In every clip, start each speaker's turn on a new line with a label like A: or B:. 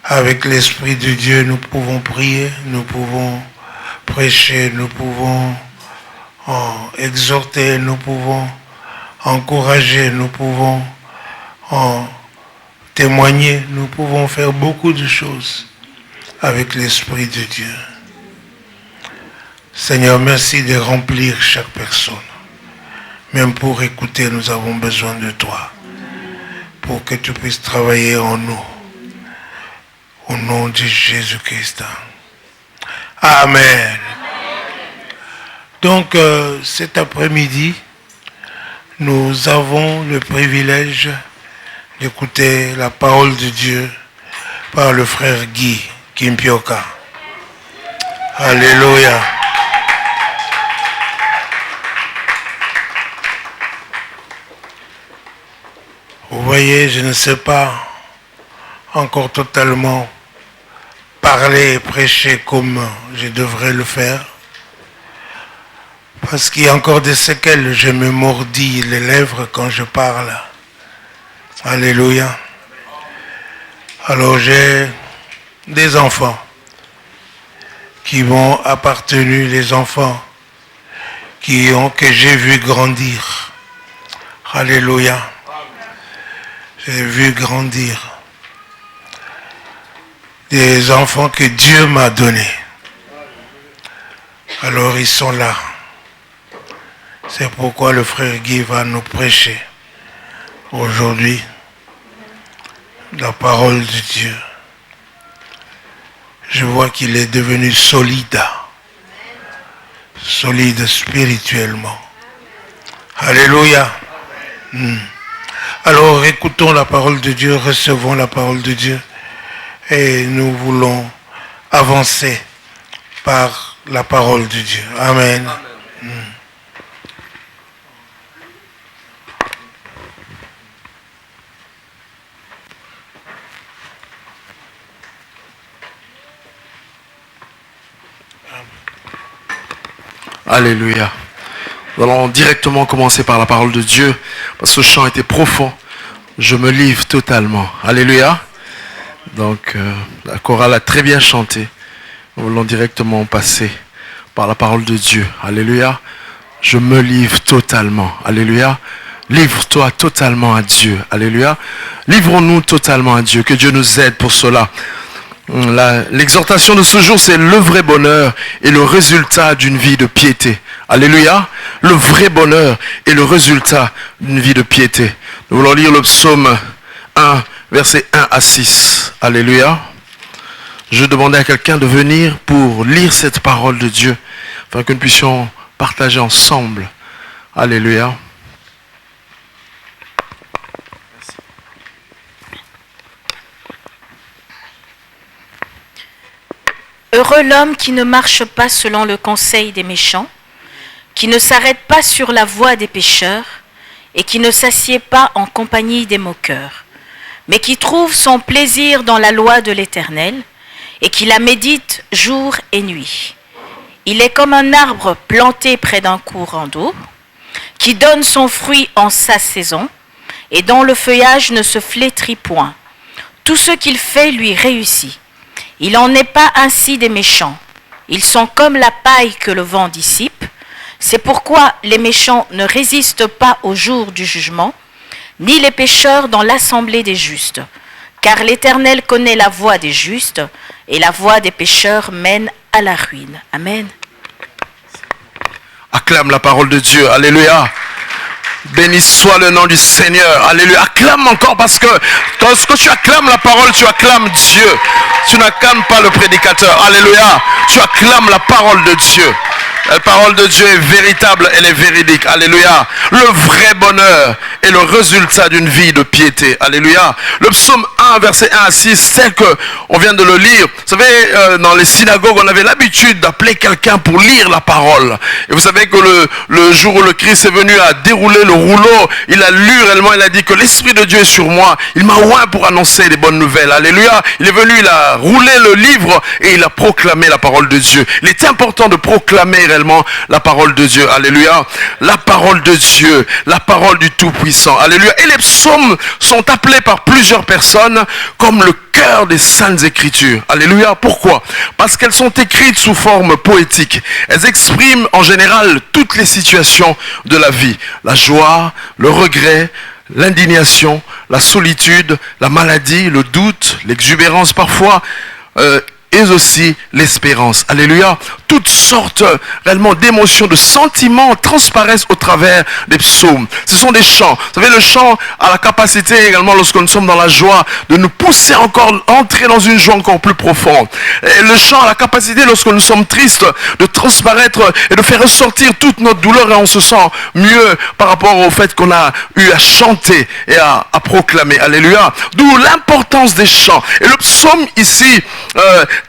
A: Avec l'Esprit de Dieu, nous pouvons prier, nous pouvons prêcher, nous pouvons exhorter, nous pouvons encourager, nous pouvons témoigner, nous pouvons faire beaucoup de choses avec l'Esprit de Dieu. Seigneur, merci de remplir chaque personne. Même pour écouter, nous avons besoin de toi. Pour que tu puisses travailler en nous. Au nom de Jésus-Christ. Amen. Donc, cet après-midi, nous avons le privilège d'écouter la parole de Dieu par le frère Guy Kimpioka. Alléluia. Vous voyez, je ne sais pas encore totalement parler et prêcher comme je devrais le faire. Parce qu'il y a encore des séquelles, je me mordis les lèvres quand je parle. Alléluia. Alors j'ai des enfants qui m'ont appartenu, les enfants que j'ai vu grandir. Alléluia. J'ai vu grandir. Des enfants que Dieu m'a donnés. Alors ils sont là. C'est pourquoi le frère Guy va nous prêcher aujourd'hui la parole de Dieu. Je vois qu'il est devenu solide. Solide spirituellement. Alléluia. Alors écoutons la parole de Dieu, recevons la parole de Dieu. Et nous voulons avancer par la parole de Dieu. Amen.
B: Alléluia. Nous allons directement commencer par la parole de Dieu, parce que ce chant était profond. Je me livre totalement. Alléluia. Donc, la chorale a très bien chanté. Nous voulons directement passer par la parole de Dieu. Alléluia. Je me livre totalement. Alléluia. Livre-toi totalement à Dieu. Alléluia. Livrons-nous totalement à Dieu. Que Dieu nous aide pour cela. L'exhortation de ce jour, c'est le vrai bonheur et le résultat d'une vie de piété. Alléluia. Le vrai bonheur et le résultat d'une vie de piété. Nous voulons lire le psaume 1, versets 1 à 6. Alléluia. Je demandais à quelqu'un de venir pour lire cette parole de Dieu, afin que nous puissions partager ensemble. Alléluia.
C: Heureux l'homme qui ne marche pas selon le conseil des méchants, qui ne s'arrête pas sur la voie des pécheurs, et qui ne s'assied pas en compagnie des moqueurs, mais qui trouve son plaisir dans la loi de l'Éternel, et qui la médite jour et nuit. Il est comme un arbre planté près d'un courant d'eau, qui donne son fruit en sa saison, et dont le feuillage ne se flétrit point. Tout ce qu'il fait lui réussit. Il n'en est pas ainsi des méchants. Ils sont comme la paille que le vent dissipe. C'est pourquoi les méchants ne résistent pas au jour du jugement, ni les pécheurs dans l'assemblée des justes. Car l'Éternel connaît la voie des justes, et la voie des pécheurs mène à la ruine. Amen.
B: Acclame la parole de Dieu. Alléluia. Béni soit le nom du Seigneur. Alléluia. Acclame encore, parce que lorsque tu acclames la parole, tu acclames Dieu. Tu n'acclames pas le prédicateur. Alléluia. Tu acclames la parole de Dieu. La parole de Dieu est véritable, elle est véridique. Alléluia. Le vrai bonheur est le résultat d'une vie de piété. Alléluia. Le psaume 1, verset 1 à 6, tel qu'on vient de le lire. Vous savez, dans les synagogues, on avait l'habitude d'appeler quelqu'un pour lire la parole. Et vous savez que le jour où le Christ est venu à dérouler le rouleau, il a lu réellement, il a dit que l'Esprit de Dieu est sur moi. Il m'a oint pour annoncer les bonnes nouvelles. Alléluia. Il est venu, il a roulé le livre et il a proclamé la parole de Dieu. Il est important de proclamer réellement la parole de Dieu. Alléluia. La parole de Dieu, la parole du Tout-Puissant. Alléluia. Et les psaumes sont appelés par plusieurs personnes comme le cœur des Saintes Écritures. Alléluia. Pourquoi? Parce qu'elles sont écrites sous forme poétique. Elles expriment en général toutes les situations de la vie. La joie, le regret, l'indignation, la solitude, la maladie, le doute, l'exubérance parfois, et aussi l'espérance. Alléluia. Toutes sortes réellement d'émotions, de sentiments transparaissent au travers des psaumes. Ce sont des chants. Vous savez, le chant a la capacité également, lorsque nous sommes dans la joie, de nous pousser encore, entrer dans une joie encore plus profonde. Et le chant a la capacité, lorsque nous sommes tristes, de transparaître et de faire ressortir toute notre douleur, et on se sent mieux par rapport au fait qu'on a eu à chanter et à proclamer. Alléluia. D'où l'importance des chants. Et le psaume ici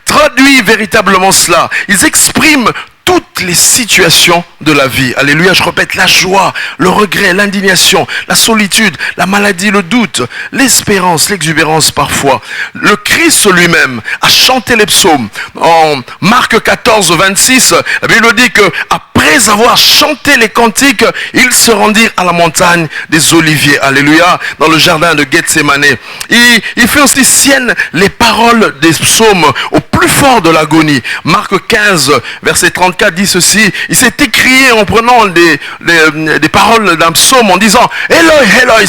B: traduit véritablement cela. Ils expriment toutes les situations de la vie. Alléluia, je répète, la joie, le regret, l'indignation, la solitude, la maladie, le doute, l'espérance, l'exubérance parfois. Le Christ lui-même a chanté les psaumes. En Marc 14, 26, la Bible dit que après avoir chanté les cantiques, ils se rendirent à la montagne des Oliviers. Alléluia, dans le jardin de Gethsémane. Il fait aussi sienne les paroles des psaumes au plus fort de l'agonie. Marc 15, verset 34 dit ceci: il s'est écrié en prenant des paroles d'un psaume en disant Eloi, Eloi,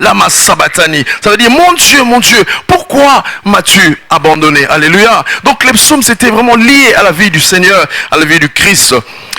B: lama sabachthani. Ça veut dire mon Dieu, pourquoi m'as-tu abandonné? Alléluia. Donc les psaumes c'était vraiment lié à la vie du Seigneur, à la vie du Christ.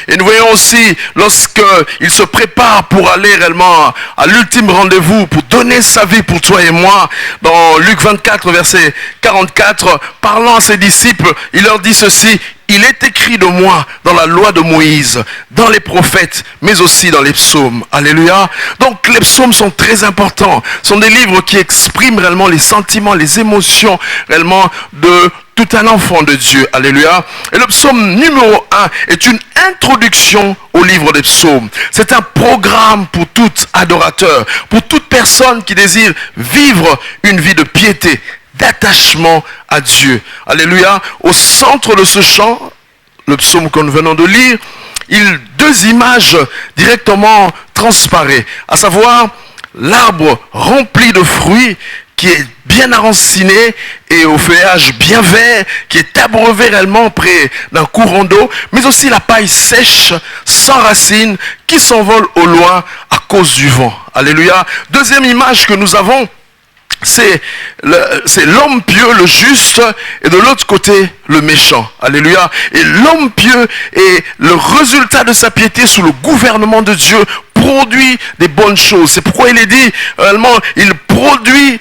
B: Et nous voyons aussi, lorsqu'il se prépare pour aller réellement à l'ultime rendez-vous, pour donner sa vie pour toi et moi, dans Luc 24, verset 44, parlant à ses disciples, il leur dit ceci: il est écrit de moi dans la loi de Moïse, dans les prophètes, mais aussi dans les psaumes. Alléluia. Donc les psaumes sont très importants. Ce sont des livres qui expriment réellement les sentiments, les émotions réellement de tout un enfant de Dieu. Alléluia. Et le psaume numéro 1 est une introduction au livre des psaumes. C'est un programme pour tout adorateur, pour toute personne qui désire vivre une vie de piété, d'attachement à Dieu. Alléluia. Au centre de ce chant, le psaume que nous venons de lire, deux images directement transparaissent, à savoir l'arbre rempli de fruits qui est bien enraciné et au feuillage bien vert, qui est abreuvé réellement près d'un courant d'eau, mais aussi la paille sèche, sans racines, qui s'envole au loin à cause du vent. Alléluia. Deuxième image que nous avons, c'est l'homme pieux, le juste, et de l'autre côté, le méchant. Alléluia. Et l'homme pieux est le résultat de sa piété sous le gouvernement de Dieu, produit des bonnes choses. C'est pourquoi il est dit, réellement, il produit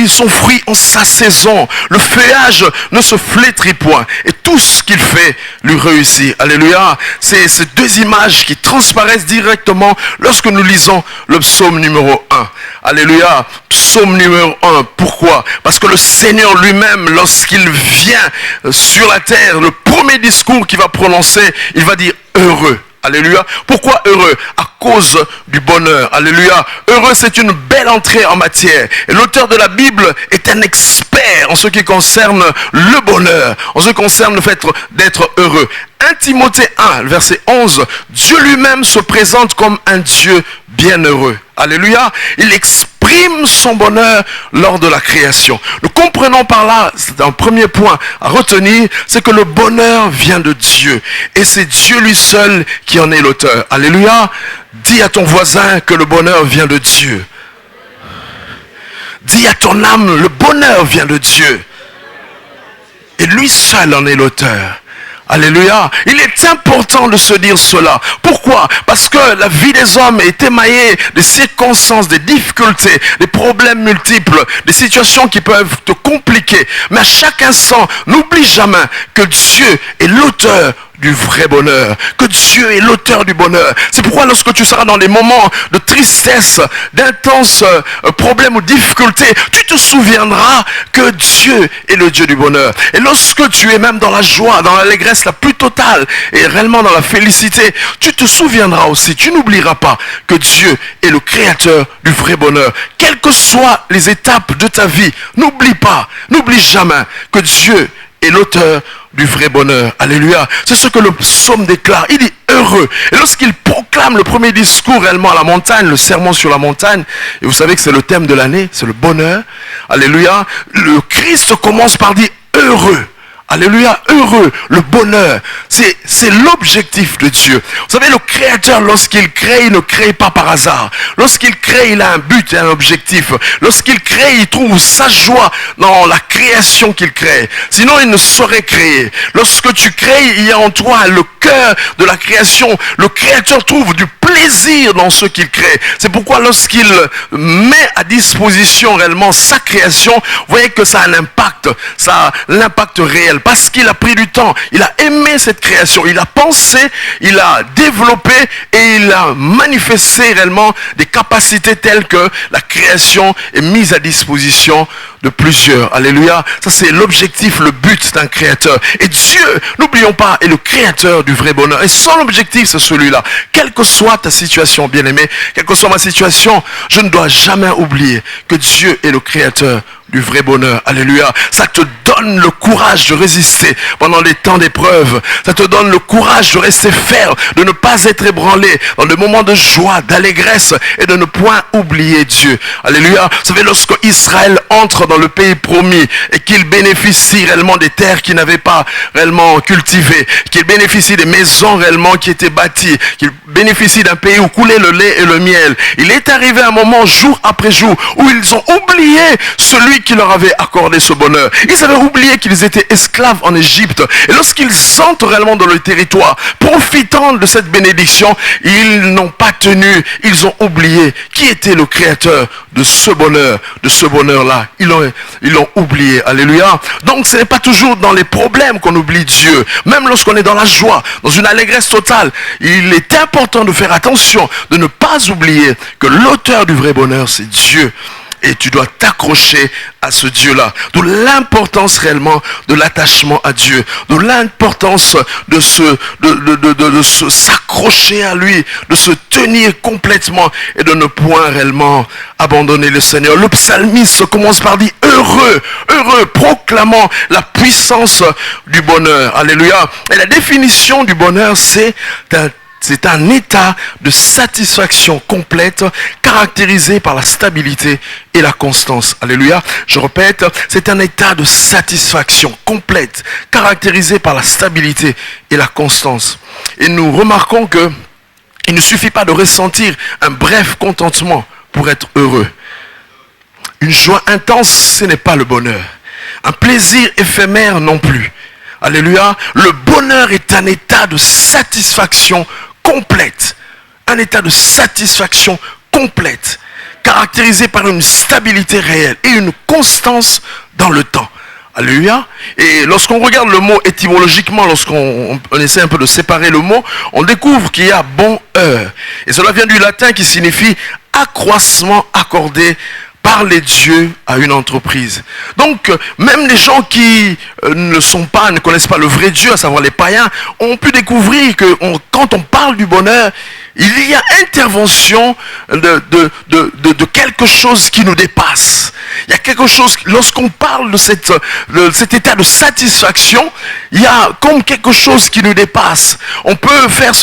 B: son fruit en sa saison. Le feuillage ne se flétrit point. Et tout ce qu'il fait lui réussit. Alléluia. C'est ces deux images qui transparaissent directement lorsque nous lisons le psaume numéro 1. Alléluia. Psaume numéro 1. Pourquoi? Parce que le Seigneur lui-même, lorsqu'il vient sur la terre, le premier discours qu'il va prononcer, il va dire heureux. Alléluia. Pourquoi heureux? À cause du bonheur. Alléluia. Heureux, c'est une belle entrée en matière. Et l'auteur de la Bible est un expert en ce qui concerne le bonheur, en ce qui concerne le fait d'être heureux. 1 Timothée 1, verset 11, Dieu lui-même se présente comme un Dieu bienheureux. Alléluia. Il exprime son bonheur lors de la création. Nous comprenons par là, c'est un premier point à retenir, c'est que le bonheur vient de Dieu. Et c'est Dieu lui seul qui en est l'auteur. Alléluia. Dis à ton voisin que le bonheur vient de Dieu. Dis à ton âme, le bonheur vient de Dieu. Et lui seul en est l'auteur. Alléluia. Il est important de se dire cela. Pourquoi? Parce que la vie des hommes est émaillée de circonstances, des difficultés, des problèmes multiples, des situations qui peuvent te compliquer. Mais à chaque instant, n'oublie jamais que Dieu est l'auteur du vrai bonheur, que Dieu est l'auteur du bonheur. C'est pourquoi lorsque tu seras dans des moments de tristesse, d'intenses problèmes ou difficultés, tu te souviendras que Dieu est le Dieu du bonheur. Et lorsque tu es même dans la joie, dans l'allégresse la plus totale et réellement dans la félicité, tu te souviendras aussi, tu n'oublieras pas que Dieu est le créateur du vrai bonheur. Quelles que soient les étapes de ta vie, n'oublie jamais que Dieu est l'auteur du vrai bonheur. Alléluia. C'est ce que le psaume déclare. Il dit heureux. Et lorsqu'il proclame le premier discours réellement à la montagne, le sermon sur la montagne, et vous savez que c'est le thème de l'année, c'est le bonheur. Alléluia. Le Christ commence par dire heureux. Alléluia, heureux, le bonheur, c'est l'objectif de Dieu. Vous savez, le Créateur, lorsqu'il crée, il ne crée pas par hasard. Lorsqu'il crée, il a un but et un objectif. Lorsqu'il crée, il trouve sa joie dans la création qu'il crée. Sinon, il ne saurait créer. Lorsque tu crées, il y a en toi le cœur de la création. Le Créateur trouve du plaisir dans ce qu'il crée. C'est pourquoi lorsqu'il met à disposition réellement sa création, vous voyez que ça a un impact, ça a l'impact réel. Parce qu'il a pris du temps, il a aimé cette création, il a pensé, il a développé et il a manifesté réellement des capacités telles que la création est mise à disposition de plusieurs. Alléluia. Ça c'est l'objectif, le but d'un créateur. Et Dieu, n'oublions pas, est le créateur du vrai bonheur. Et son objectif c'est celui-là. Quelle que soit ta situation, bien-aimé, quelle que soit ma situation, je ne dois jamais oublier que Dieu est le créateur du vrai bonheur. Alléluia. Ça te donne le courage de résister pendant les temps d'épreuve. Ça te donne le courage de rester ferme, de ne pas être ébranlé dans des moments de joie, d'allégresse et de ne point oublier Dieu. Alléluia. Vous savez, lorsque Israël entre dans le pays promis et qu'il bénéficie réellement des terres qu'il n'avait pas réellement cultivées, qu'il bénéficie des maisons réellement qui étaient bâties, qu'il bénéficie d'un pays où coulait le lait et le miel, il est arrivé un moment, jour après jour, où ils ont oublié celui qui leur avait accordé ce bonheur. Ils avaient oublié qu'ils étaient esclaves en Égypte. Et lorsqu'ils entrent réellement dans le territoire, profitant de cette bénédiction, ils n'ont pas tenu, ils ont oublié qui était le créateur de ce bonheur-là. Ils l'ont oublié. Alléluia. Donc ce n'est pas toujours dans les problèmes qu'on oublie Dieu. Même lorsqu'on est dans la joie, dans une allégresse totale, il est important de faire attention, de ne pas oublier que l'auteur du vrai bonheur, c'est Dieu. Et tu dois t'accrocher à ce Dieu-là. D'où l'importance réellement de l'attachement à Dieu. D'où l'importance de s'accrocher à lui, de se tenir complètement et de ne point réellement abandonner le Seigneur. Le psalmiste commence par dire heureux, heureux, proclamant la puissance du bonheur. Alléluia. Et la définition du bonheur, c'est un état de satisfaction complète caractérisé par la stabilité et la constance. Alléluia. Je répète, c'est un état de satisfaction complète caractérisé par la stabilité et la constance. Et nous remarquons que il ne suffit pas de ressentir un bref contentement pour être heureux. Une joie intense, ce n'est pas le bonheur. Un plaisir éphémère non plus. Alléluia. Le bonheur est un état de satisfaction complète. Un état de satisfaction complète, caractérisé par une stabilité réelle et une constance dans le temps. Alléluia. Et lorsqu'on regarde le mot étymologiquement, lorsqu'on essaie un peu de séparer le mot, on découvre qu'il y a bonheur. Et cela vient du latin qui signifie accroissement accordé par les dieux à une entreprise. Donc, même les gens qui ne connaissent pas le vrai Dieu, à savoir les païens, ont pu découvrir que quand on parle du bonheur, il y a intervention de quelque chose qui nous dépasse. Il y a quelque chose, lorsqu'on parle de cet état de satisfaction, il y a comme quelque chose qui nous dépasse. On peut faire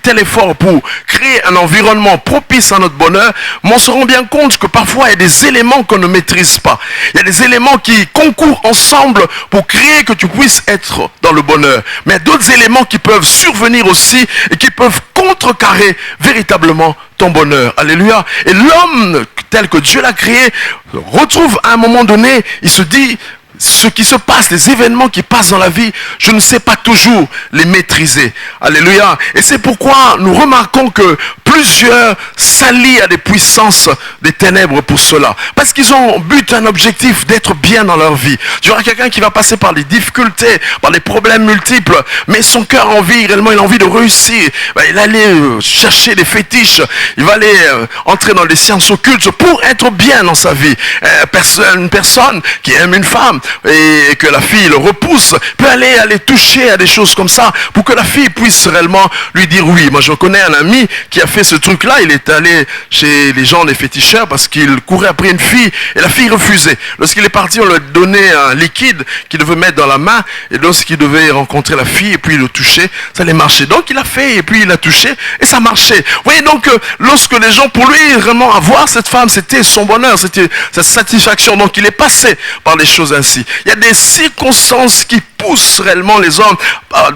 B: tel effort pour créer un environnement propice à notre bonheur, mais on se rend bien compte que parfois il y a des éléments qu'on ne maîtrise pas. Il y a des éléments qui concourent ensemble pour créer que tu puisses être dans le bonheur. Mais il y a d'autres éléments qui peuvent survenir aussi et qui peuvent contrecarrer véritablement ton bonheur. Alléluia. Et l'homme tel que Dieu l'a créé retrouve à un moment donné, il se dit, ce qui se passe, les événements qui passent dans la vie, je ne sais pas toujours les maîtriser. Alléluia. Et c'est pourquoi nous remarquons que plusieurs s'allient à des puissances des ténèbres pour cela. Parce qu'ils ont un objectif d'être bien dans leur vie. Tu auras quelqu'un qui va passer par des difficultés, par des problèmes multiples, mais son cœur réellement, il a envie de réussir. Il va aller chercher des fétiches, il va aller entrer dans les sciences occultes pour être bien dans sa vie. Une personne qui aime une femme, et que la fille le repousse, peut aller toucher à des choses comme ça pour que la fille puisse réellement lui dire oui. Moi je connais un ami qui a fait fait ce truc-là, il est allé chez les gens, les féticheurs, parce qu'il courait après une fille, et la fille refusait. Lorsqu'il est parti, on lui a donné un liquide qu'il devait mettre dans la main, et lorsqu'il devait rencontrer la fille, et puis le toucher, ça allait marcher. Donc il a fait, et puis il a touché, et ça marchait. Vous voyez, donc, lorsque les gens, pour lui, vraiment avoir cette femme, c'était son bonheur, c'était sa satisfaction. Donc il est passé par des choses ainsi. Il y a des circonstances qui poussent réellement les hommes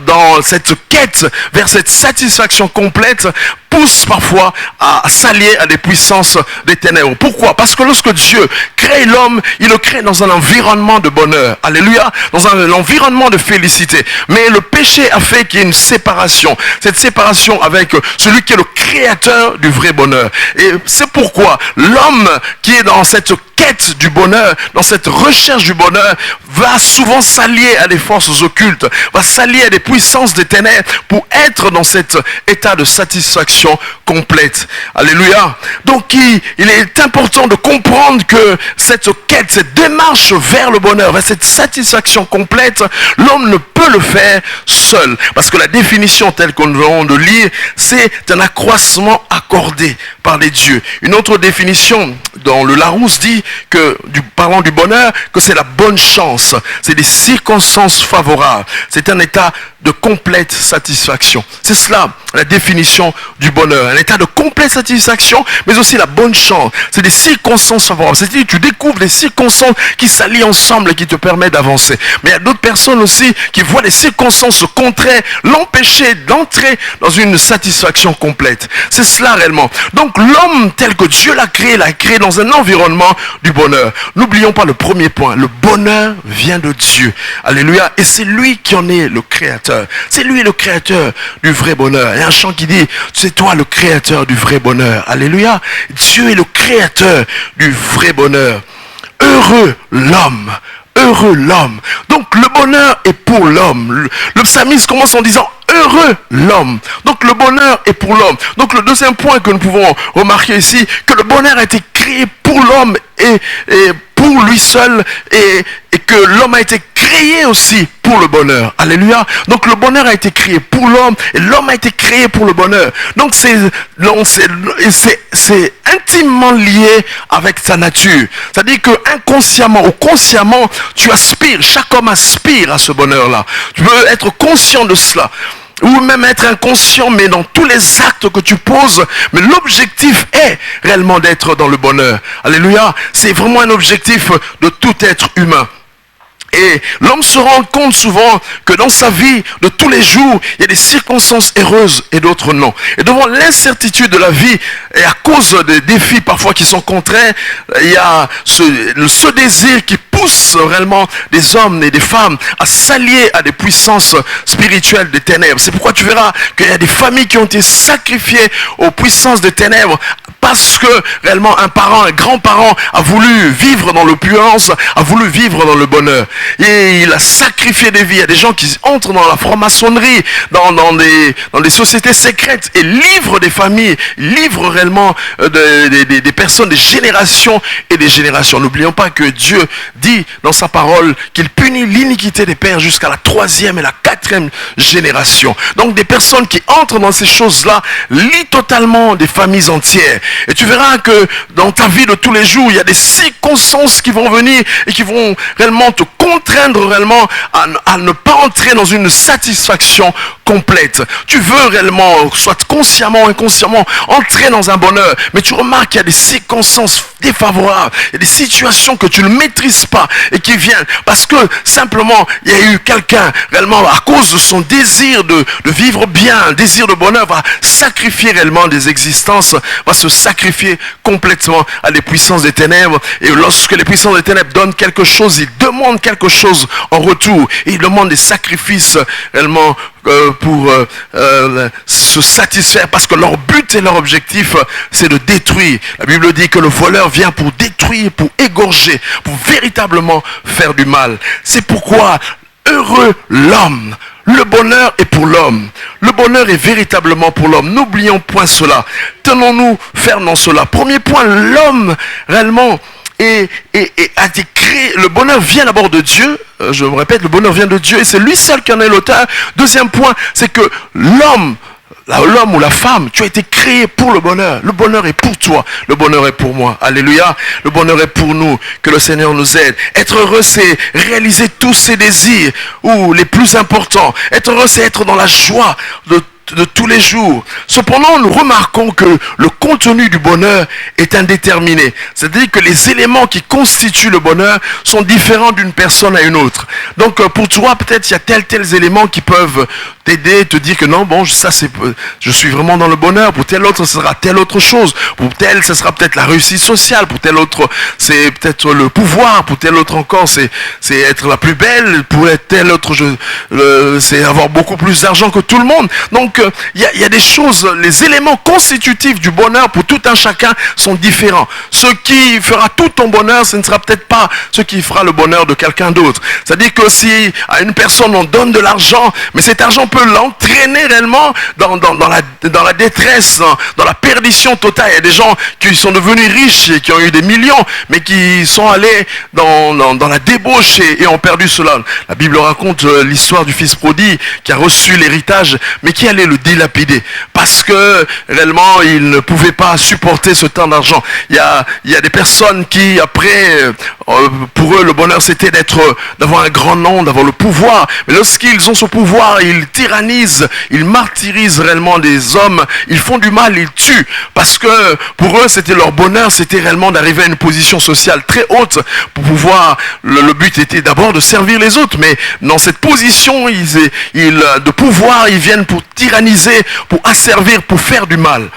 B: dans cette quête vers cette satisfaction complète, poussent parfois à s'allier à des puissances des ténèbres. Pourquoi? Parce que lorsque Dieu crée l'homme, il le crée dans un environnement de bonheur. Alléluia. Dans un environnement de félicité. Mais le péché a fait qu'il y ait une séparation. Cette séparation avec celui qui est le créateur du vrai bonheur. Et c'est pourquoi l'homme qui est dans cette quête du bonheur, dans cette recherche du bonheur, va souvent s'allier à des forces occultes, va s'allier à des puissances des ténèbres pour être dans cet état de satisfaction complète. Alléluia. Donc il est important de comprendre que cette quête, cette démarche vers le bonheur, vers cette satisfaction complète, l'homme ne peut le faire seul. Parce que la définition telle qu'on vient de lire, c'est un accroissement accordé par les dieux. Une autre définition dans le Larousse dit que, parlant du bonheur, que c'est la bonne chance, c'est des circonstances favorables, c'est un état de complète satisfaction. C'est cela la définition du bonheur, un état de complète satisfaction, mais aussi la bonne chance. C'est des circonstances favorables, c'est-à-dire tu découvres des circonstances qui s'allient ensemble et qui te permettent d'avancer. Mais il y a d'autres personnes aussi qui voient les circonstances contraires l'empêcher d'entrer dans une satisfaction complète. C'est cela réellement. Donc l'homme tel que Dieu l'a créé dans un environnement du bonheur. N'oublions pas le premier point, le bonheur vient de Dieu. Alléluia. Et c'est lui qui en est le créateur. C'est lui le créateur du vrai bonheur. Il y a un chant qui dit, c'est toi le créateur du vrai bonheur. Alléluia. Dieu est le créateur du vrai bonheur. Heureux l'homme. Heureux l'homme. Donc le bonheur est pour l'homme. Le psalmiste commence en disant heureux l'homme. Donc le bonheur est pour l'homme. Donc le deuxième point que nous pouvons remarquer ici, que le bonheur a été créé pour l'homme et pour lui seul, et que l'homme a été créé aussi pour le bonheur. Alléluia. Donc le bonheur a été créé pour l'homme et l'homme a été créé pour le bonheur. Donc c'est intimement lié avec sa nature. C'est-à-dire que inconsciemment ou consciemment, tu aspires, chaque homme aspire à ce bonheur-là. Tu veux être conscient de cela. Ou même être inconscient, mais dans tous les actes que tu poses, mais l'objectif est réellement d'être dans le bonheur. Alléluia. C'est vraiment un objectif de tout être humain. Et l'homme se rend compte souvent que dans sa vie de tous les jours, il y a des circonstances heureuses et d'autres non. Et devant l'incertitude de la vie, et à cause des défis parfois qui sont contraires, il y a ce désir qui pousse réellement des hommes et des femmes à s'allier à des puissances spirituelles des ténèbres. C'est pourquoi tu verras qu'il y a des familles qui ont été sacrifiées aux puissances des ténèbres parce que réellement un parent, un grand-parent a voulu vivre dans l'opulence, a voulu vivre dans le bonheur. Et il a sacrifié des vies. Il y a des gens qui entrent dans la franc-maçonnerie, dans des sociétés secrètes et livrent des familles, livrent réellement des personnes, des générations et des générations. N'oublions pas que Dieu dit dans sa parole qu'il punit l'iniquité des pères jusqu'à la 3e et la 4e génération. Donc des personnes qui entrent dans ces choses-là lient totalement des familles entières. Et tu verras que dans ta vie de tous les jours, il y a des circonstances qui vont venir et qui vont réellement te contraindre réellement à ne pas entrer dans une satisfaction complète. Tu veux réellement, soit consciemment ou inconsciemment, entrer dans un bonheur, mais tu remarques qu'il y a des circonstances défavorables, il y a des situations que tu ne maîtrises pas et qui viennent parce que simplement il y a eu quelqu'un réellement à cause de son désir de vivre bien, un désir de bonheur, va sacrifier réellement des existences, va se sacrifier complètement à des puissances des ténèbres. Et lorsque les puissances des ténèbres donnent quelque chose, ils demandent quelque chose en retour. Et ils demandent des sacrifices réellement pour se satisfaire, parce que leur but et leur objectif, c'est de détruire. La Bible dit que le voleur vient pour détruire, pour égorger, pour véritablement faire du mal. C'est pourquoi heureux l'homme. Le bonheur est pour l'homme. Le bonheur est véritablement pour l'homme. N'oublions point cela. Tenons-nous fermes dans cela. Premier point, l'homme réellement a été créé. Le bonheur vient d'abord de Dieu. Je me répète, le bonheur vient de Dieu et c'est lui seul qui en est l'auteur. Deuxième point, c'est que l'homme l'homme ou la femme, tu as été créé pour le bonheur. Le bonheur est pour toi, le bonheur est pour moi. Alléluia. Le bonheur est pour nous. Que le Seigneur nous aide. Être heureux, c'est réaliser tous ses désirs, ou les plus importants. Être heureux, c'est être dans la joie de tous les jours. Cependant, nous remarquons que le contenu du bonheur est indéterminé. C'est-à-dire que les éléments qui constituent le bonheur sont différents d'une personne à une autre. Donc, pour toi, peut-être, il y a tels éléments qui peuvent t'aider, te dire que non, bon, ça, je suis vraiment dans le bonheur. Pour tel autre, ce sera telle autre chose. Pour tel, ce sera peut-être la réussite sociale. Pour tel autre, c'est peut-être le pouvoir. Pour tel autre encore, c'est être la plus belle. Pour tel autre, c'est avoir beaucoup plus d'argent que tout le monde. Donc, il y a des choses, les éléments constitutifs du bonheur pour tout un chacun sont différents. Ce qui fera tout ton bonheur, ce ne sera peut-être pas ce qui fera le bonheur de quelqu'un d'autre. C'est-à-dire que si à une personne on donne de l'argent, mais cet argent peut l'entraîner réellement dans la détresse, dans la perdition totale. Il y a des gens qui sont devenus riches et qui ont eu des millions, mais qui sont allés dans la débauche et ont perdu cela. La Bible raconte l'histoire du fils prodigue qui a reçu l'héritage, mais qui allait le dilapider parce que réellement il ne pouvait pas supporter ce temps d'argent. Il y a des personnes qui après pour eux le bonheur c'était d'avoir un grand nom, d'avoir le pouvoir, mais lorsqu'ils ont ce pouvoir ils tyrannisent, ils martyrisent réellement des hommes, ils font du mal, ils tuent parce que pour eux c'était leur bonheur, c'était réellement d'arriver à une position sociale très haute pour pouvoir, le but était d'abord de servir les autres, mais dans cette position de pouvoir ils viennent pour tyranniser, pour asservir, pour faire du mal.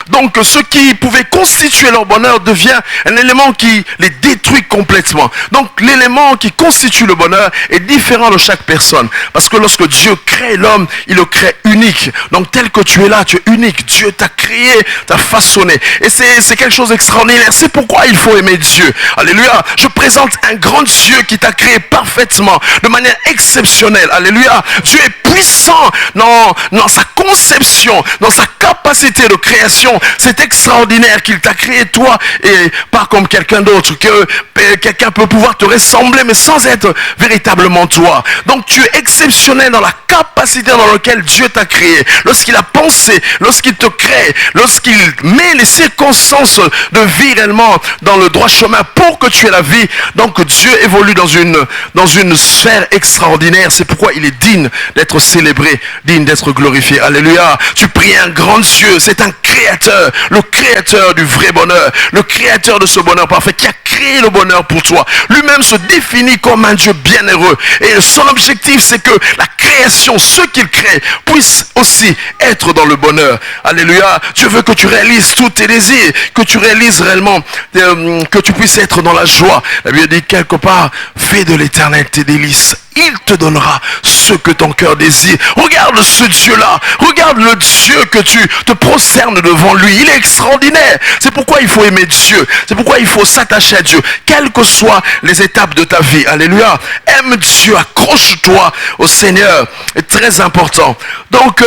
B: Donc ce qui pouvait constituer leur bonheur devient un élément qui les détruit complètement. Donc l'élément qui constitue le bonheur est différent de chaque personne. Parce que lorsque Dieu crée l'homme, il le crée unique. Donc tel que tu es là, tu es unique. Dieu t'a créé, t'a façonné. Et c'est quelque chose d'extraordinaire. C'est pourquoi il faut aimer Dieu. Alléluia. Je présente un grand Dieu qui t'a créé parfaitement, de manière exceptionnelle. Alléluia. Dieu est puissant dans sa conception, dans sa capacité de création. C'est extraordinaire qu'il t'a créé toi et pas comme quelqu'un d'autre, que quelqu'un peut pouvoir te ressembler mais sans être véritablement toi. Donc tu es exceptionnel dans la capacité dans laquelle Dieu t'a créé. Lorsqu'il a pensé, lorsqu'il te crée, lorsqu'il met les circonstances de vie réellement dans le droit chemin pour que tu aies la vie. Donc Dieu évolue dans une sphère extraordinaire. C'est pourquoi il est digne d'être célébré, digne d'être glorifié. Alléluia. Tu pries un grand Dieu, c'est un créateur, le créateur du vrai bonheur, le créateur de ce bonheur parfait qui a créé le bonheur pour toi. Lui-même se définit comme un Dieu bienheureux et son objectif c'est que la création, ce qu'il crée, puisse aussi être dans le bonheur. Alléluia. Dieu veut que tu réalises tous tes désirs, que tu réalises réellement, que tu puisses être dans la joie. La Bible dit quelque part, fais de l'éternel tes délices. Il te donnera ce que ton cœur désire. Regarde ce Dieu-là. Regarde le Dieu que tu te prosternes devant lui. Il est extraordinaire. C'est pourquoi il faut aimer Dieu. C'est pourquoi il faut s'attacher à Dieu. Quelles que soient les étapes de ta vie. Alléluia. Aime Dieu. Accroche-toi au Seigneur. C'est très important. Donc,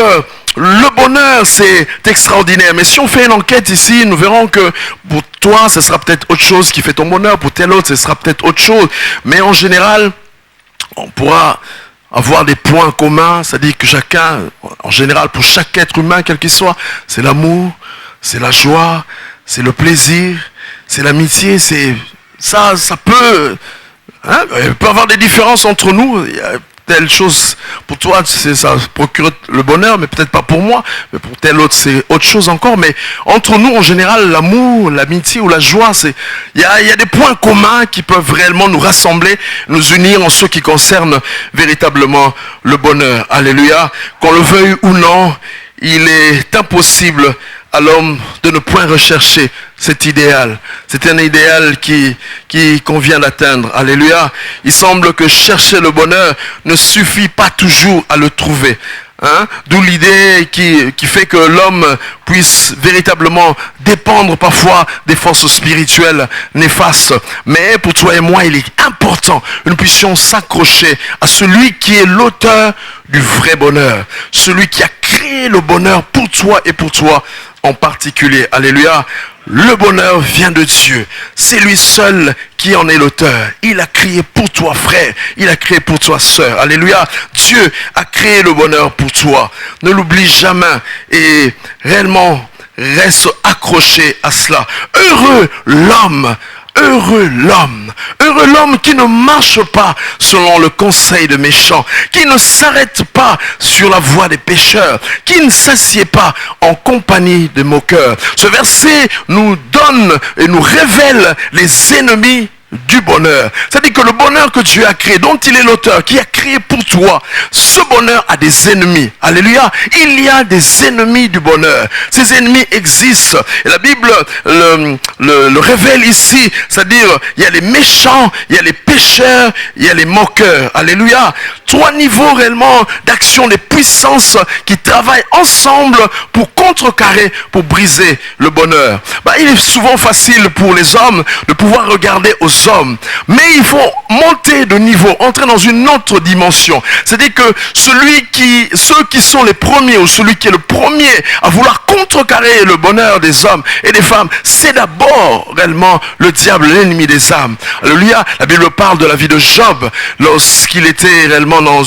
B: le bonheur, c'est extraordinaire. Mais si on fait une enquête ici, nous verrons que pour toi, ce sera peut-être autre chose qui fait ton bonheur. Pour tel autre, ce sera peut-être autre chose. Mais en général, on pourra avoir des points communs, c'est-à-dire que chacun, en général, pour chaque être humain, quel qu'il soit, c'est l'amour, c'est la joie, c'est le plaisir, c'est l'amitié, c'est ça peut, il peut y avoir des différences entre nous. Il y a telle chose pour toi, ça procure le bonheur, mais peut-être pas pour moi, mais pour tel autre, c'est autre chose encore. Mais entre nous, en général, l'amour, l'amitié ou la joie, il y a des points communs qui peuvent réellement nous rassembler, nous unir en ce qui concerne véritablement le bonheur. Alléluia. Qu'on le veuille ou non, il est impossible à l'homme de ne point rechercher cet idéal. C'est un idéal qui convient d'atteindre. Alléluia. Il semble que chercher le bonheur ne suffit pas toujours à le trouver. D'où l'idée qui fait que l'homme puisse véritablement dépendre parfois des forces spirituelles néfastes. Mais pour toi et moi, il est important que nous puissions s'accrocher à celui qui est l'auteur du vrai bonheur. Celui qui a créé le bonheur pour toi et pour toi en particulier. Alléluia. Le bonheur vient de Dieu. C'est lui seul qui en est l'auteur. Il a créé pour toi, frère. Il a créé pour toi, sœur. Alléluia. Dieu a créé le bonheur pour toi. Ne l'oublie jamais. Et réellement, reste accroché à cela. Heureux l'homme qui ne marche pas selon le conseil de méchants, qui ne s'arrête pas sur la voie des pécheurs, qui ne s'assied pas en compagnie des moqueurs. Ce verset nous donne et nous révèle les ennemis du bonheur. C'est-à-dire que le bonheur que Dieu a créé, dont il est l'auteur, qui a créé pour toi, ce bonheur a des ennemis. Alléluia. Il y a des ennemis du bonheur. Ces ennemis existent. Et la Bible le révèle ici. C'est-à-dire, il y a les méchants, il y a les pécheurs, il y a les moqueurs. Alléluia. 3 niveaux réellement d'action des puissances qui travaillent ensemble pour contrecarrer, pour briser le bonheur. Il est souvent facile pour les hommes de pouvoir regarder aux hommes, mais il faut monter de niveau, entrer dans une autre dimension. C'est-à-dire que ceux qui sont les premiers, ou celui qui est le premier à vouloir contrecarrer le bonheur des hommes et des femmes, c'est d'abord réellement le diable, l'ennemi des âmes. Alléluia. La Bible parle de la vie de Job lorsqu'il était réellement dans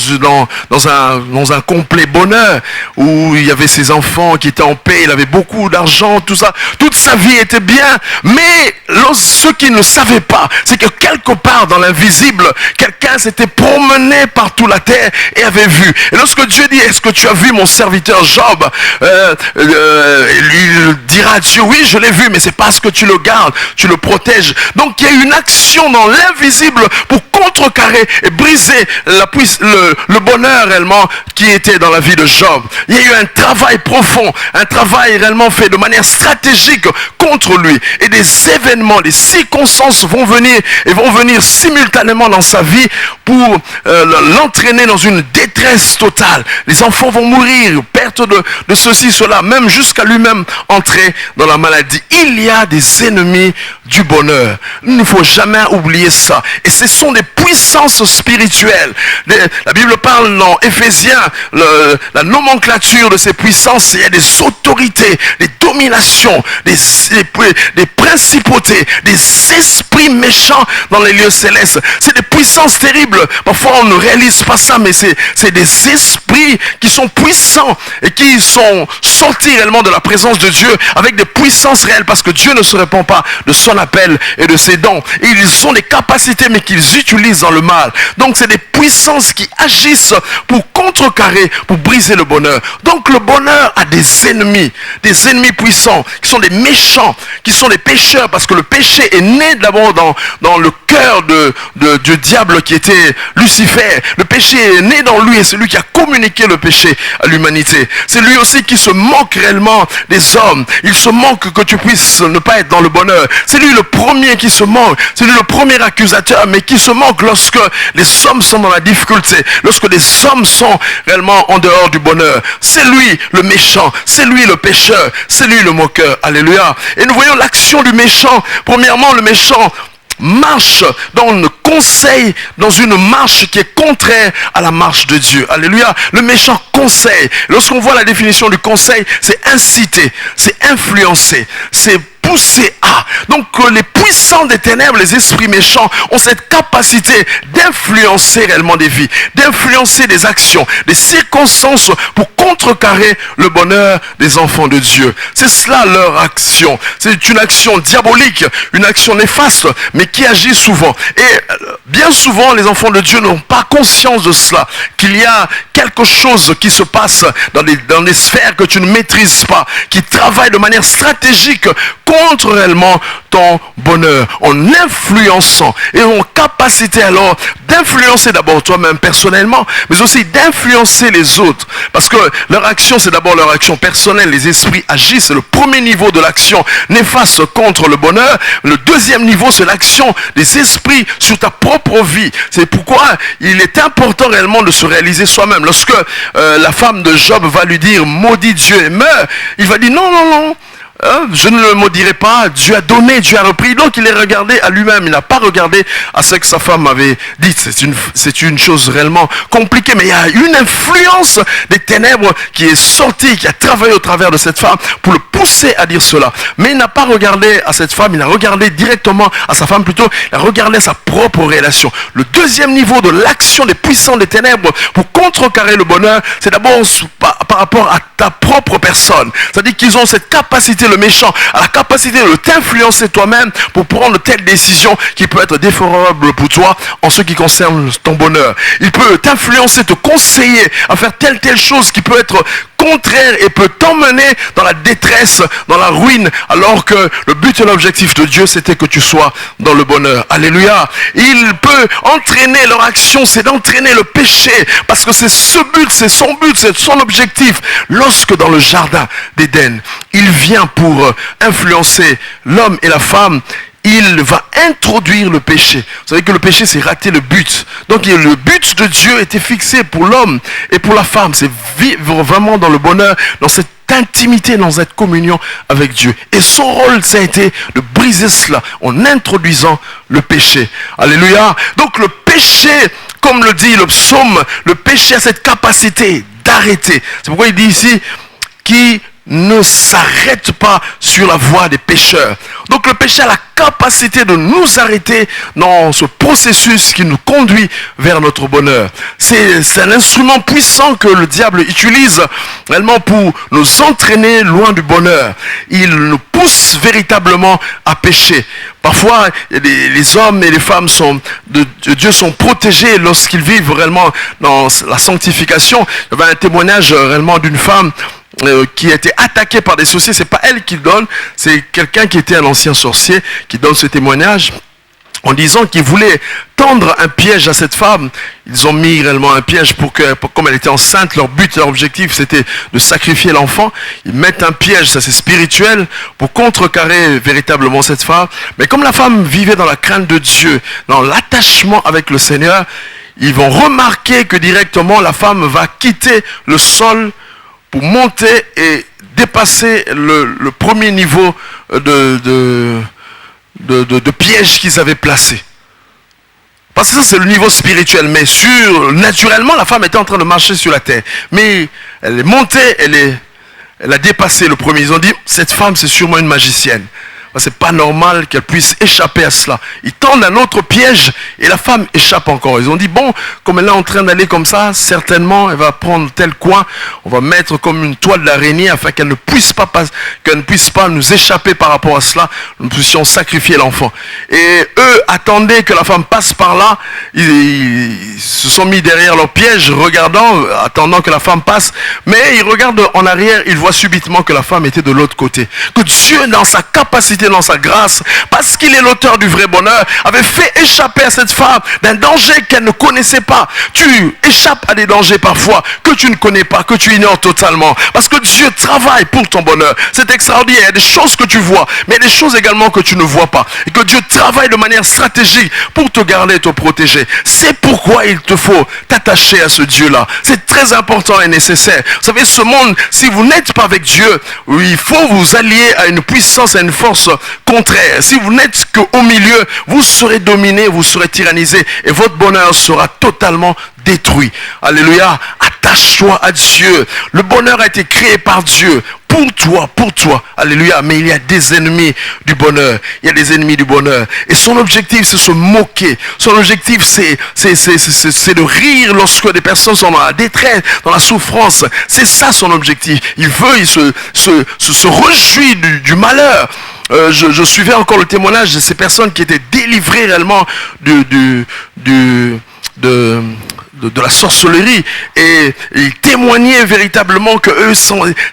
B: un complet bonheur, où il y avait ses enfants qui étaient en paix, il avait beaucoup d'argent, tout ça, toute sa vie était bien. Mais ceux qui ne savaient pas, c'est que quelque part dans l'invisible, quelqu'un s'était promené par toute la terre et avait vu. Et lorsque Dieu dit, est-ce que tu as vu mon serviteur Job, il dira à Dieu, oui, je l'ai vu, mais c'est parce que tu le gardes, tu le protèges. Donc il y a une action dans l'invisible pour contrecarrer et briser le bonheur réellement qui était dans la vie de Job. Il y a eu un travail profond, un travail réellement fait de manière stratégique contre lui. Et des événements, des circonstances vont venir simultanément dans sa vie pour l'entraîner dans une détresse totale. Les enfants vont mourir, perte de ceci, cela, même jusqu'à lui-même entrer dans la maladie. Il y a des ennemis du bonheur. Il ne faut jamais oublier ça. Et ce sont des puissances spirituelles. La Bible parle dans Éphésiens, la nomenclature de ces puissances, il y a des autorités, des dominations, des principautés, des esprits méchants dans les lieux célestes. C'est des puissances terribles. Parfois on ne réalise pas ça, mais c'est des esprits qui sont puissants et qui sont sortis réellement de la présence de Dieu avec des puissances réelles, parce que Dieu ne se répand pas de son appel et de ses dons. Et ils ont des capacités mais qu'ils utilisent dans le mal. Donc c'est des puissances qui agissent pour contrecarrer, pour briser le bonheur. Donc le bonheur a des ennemis puissants, qui sont des méchants, qui sont des pécheurs, parce que le péché est né d'abord dans le cœur du diable qui était Lucifer. Le péché est né dans lui et c'est lui qui a communiqué le péché à l'humanité. C'est lui aussi qui se moque réellement des hommes. Il se moque que tu puisses ne pas être dans le bonheur. C'est lui le premier qui se moque. C'est lui le premier accusateur, mais qui se moque lorsque les hommes sont dans la difficulté, lorsque les hommes sont réellement en dehors du bonheur. C'est lui le méchant, c'est lui le pécheur, c'est lui le moqueur. Alléluia. Et nous voyons l'action du méchant. Premièrement, le méchant marche dans le conseil, dans une marche qui est contraire à la marche de Dieu. Alléluia. Le méchant conseille. Lorsqu'on voit la définition du conseil, c'est inciter, c'est influencer, c'est pousser à. Donc les puissants des ténèbres, les esprits méchants, ont cette capacité d'influencer réellement des vies, d'influencer des actions, des circonstances pour contrecarrer le bonheur des enfants de Dieu. C'est cela leur action. C'est une action diabolique, une action néfaste, mais qui agit souvent. Et bien souvent, les enfants de Dieu n'ont pas conscience de cela, qu'il y a quelque chose qui se passe dans des sphères que tu ne maîtrises pas, qui travaille de manière stratégique contre réellement ton bonheur, en influençant et en capacité alors d'influencer d'abord toi-même personnellement, mais aussi d'influencer les autres, parce que leur action, c'est d'abord leur action personnelle. Les esprits agissent, c'est le premier niveau de l'action néfaste contre le bonheur. Le deuxième niveau, c'est l'action des esprits sur ta propre vie. C'est pourquoi il est important réellement de se réaliser soi-même. Lorsque la femme de Job va lui dire maudit Dieu et meurs, il va dire non, je ne le maudirai pas, Dieu a donné, Dieu a repris. Donc il est regardé à lui-même, il n'a pas regardé à ce que sa femme avait dit. C'est une chose réellement compliquée, mais il y a une influence des ténèbres qui est sortie, qui a travaillé au travers de cette femme pour le pousser à dire cela. Mais il n'a pas regardé à cette femme, il a regardé directement à sa femme plutôt, il a regardé à sa propre relation. Le deuxième niveau de l'action des puissants des ténèbres pour contrecarrer le bonheur, c'est d'abord par rapport à ta propre personne. C'est-à-dire qu'ils ont cette capacité, le méchant a la capacité de t'influencer toi-même pour prendre telle décision qui peut être défavorable pour toi en ce qui concerne ton bonheur. Il peut t'influencer, te conseiller à faire telle chose qui peut être contraire et peut t'emmener dans la détresse, dans la ruine, alors que le but et l'objectif de Dieu, c'était que tu sois dans le bonheur. Alléluia. Il peut entraîner leur action, c'est d'entraîner le péché, parce que c'est ce but, c'est son objectif. Lorsque dans le jardin d'Éden, il vient pour influencer l'homme et la femme, il va introduire le péché. Vous savez que le péché, c'est rater le but. Donc le but de Dieu était fixé pour l'homme et pour la femme. C'est vivre vraiment dans le bonheur, dans cette intimité, dans cette communion avec Dieu. Et son rôle, ça a été de briser cela en introduisant le péché. Alléluia. Donc le péché, comme le dit le psaume, le péché a cette capacité d'arrêter. C'est pourquoi il dit ici, qui ne s'arrête pas sur la voie des pécheurs. Donc le péché a la capacité de nous arrêter dans ce processus qui nous conduit vers notre bonheur. C'est un instrument puissant que le diable utilise réellement pour nous entraîner loin du bonheur. Il nous pousse véritablement à pécher. Parfois, les hommes et les femmes de Dieu sont protégés lorsqu'ils vivent réellement dans la sanctification. Il y avait un témoignage réellement d'une femme qui a été attaquée par des sorciers. C'est pas elle qui donne, c'est quelqu'un qui était un ancien sorcier qui donne ce témoignage en disant qu'il voulait tendre un piège à cette femme. Ils ont mis réellement un piège comme elle était enceinte, leur but, leur objectif, c'était de sacrifier l'enfant. Ils mettent un piège, ça c'est spirituel, pour contrecarrer véritablement cette femme. Mais comme la femme vivait dans la crainte de Dieu, dans l'attachement avec le Seigneur, ils vont remarquer que directement la femme va quitter le sol pour monter et dépasser le premier niveau de piège qu'ils avaient placé. Parce que ça c'est le niveau spirituel, mais naturellement la femme était en train de marcher sur la terre. Mais elle est montée, elle a dépassé le premier. Ils ont dit, cette femme c'est sûrement une magicienne. C'est pas normal qu'elle puisse échapper à cela. Ils tendent un autre piège et la femme échappe encore. Ils ont dit, bon, comme elle est en train d'aller comme ça, certainement elle va prendre tel coin, on va mettre comme une toile d'araignée afin qu'elle ne puisse pas nous échapper par rapport à cela, nous puissions sacrifier l'enfant. Et eux attendaient que la femme passe par là, ils se sont mis derrière leur piège, attendant que la femme passe, mais ils regardent en arrière, ils voient subitement que la femme était de l'autre côté. Que Dieu, dans sa capacité, dans sa grâce, parce qu'il est l'auteur du vrai bonheur, avait fait échapper à cette femme d'un danger qu'elle ne connaissait pas. Tu échappes à des dangers parfois que tu ne connais pas, que tu ignores totalement, parce que Dieu travaille pour ton bonheur. C'est extraordinaire. Il y a des choses que tu vois, mais il y a des choses également que tu ne vois pas, et que Dieu travaille de manière stratégique pour te garder et te protéger. C'est pourquoi il te faut t'attacher à ce Dieu-là. C'est très important et nécessaire. Vous savez, ce monde, si vous n'êtes pas avec Dieu, il faut vous allier à une puissance, à une force contraire. Si vous n'êtes qu'au milieu, vous serez dominé, vous serez tyrannisé et votre bonheur sera totalement détruit. Alléluia. Attache-toi à Dieu. Le bonheur a été créé par Dieu. Pour toi. Alléluia. Mais il y a des ennemis du bonheur. Il y a des ennemis du bonheur. Et son objectif, c'est se moquer. Son objectif, c'est de rire lorsque des personnes sont dans la détresse, dans la souffrance. C'est ça son objectif. Il se réjouit du malheur. Je suivais encore le témoignage de ces personnes qui étaient délivrées réellement de la sorcellerie, et ils témoignaient véritablement que eux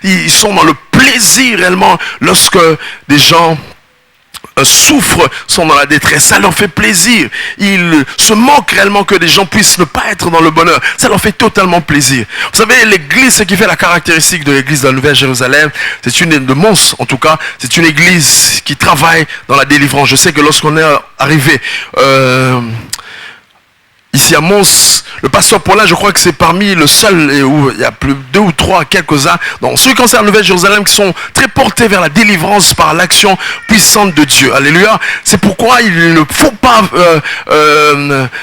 B: ils sont dans le plaisir réellement lorsque des gens souffrent, sont dans la détresse. Ça leur fait plaisir. Ils se moquent réellement que des gens puissent ne pas être dans le bonheur. Ça leur fait totalement plaisir. Vous savez, l'église, ce qui fait la caractéristique de l'église de la Nouvelle Jérusalem, c'est de Mons en tout cas, c'est une église qui travaille dans la délivrance. Je sais que lorsqu'on est arrivé ici à Mons, le pasteur Paulin, je crois que c'est parmi le seul, où il y a plus 2 ou 3, quelques-uns, donc ceux qui concernent la Nouvelle-Jérusalem, qui sont très portés vers la délivrance par l'action puissante de Dieu. Alléluia. C'est pourquoi il ne faut pas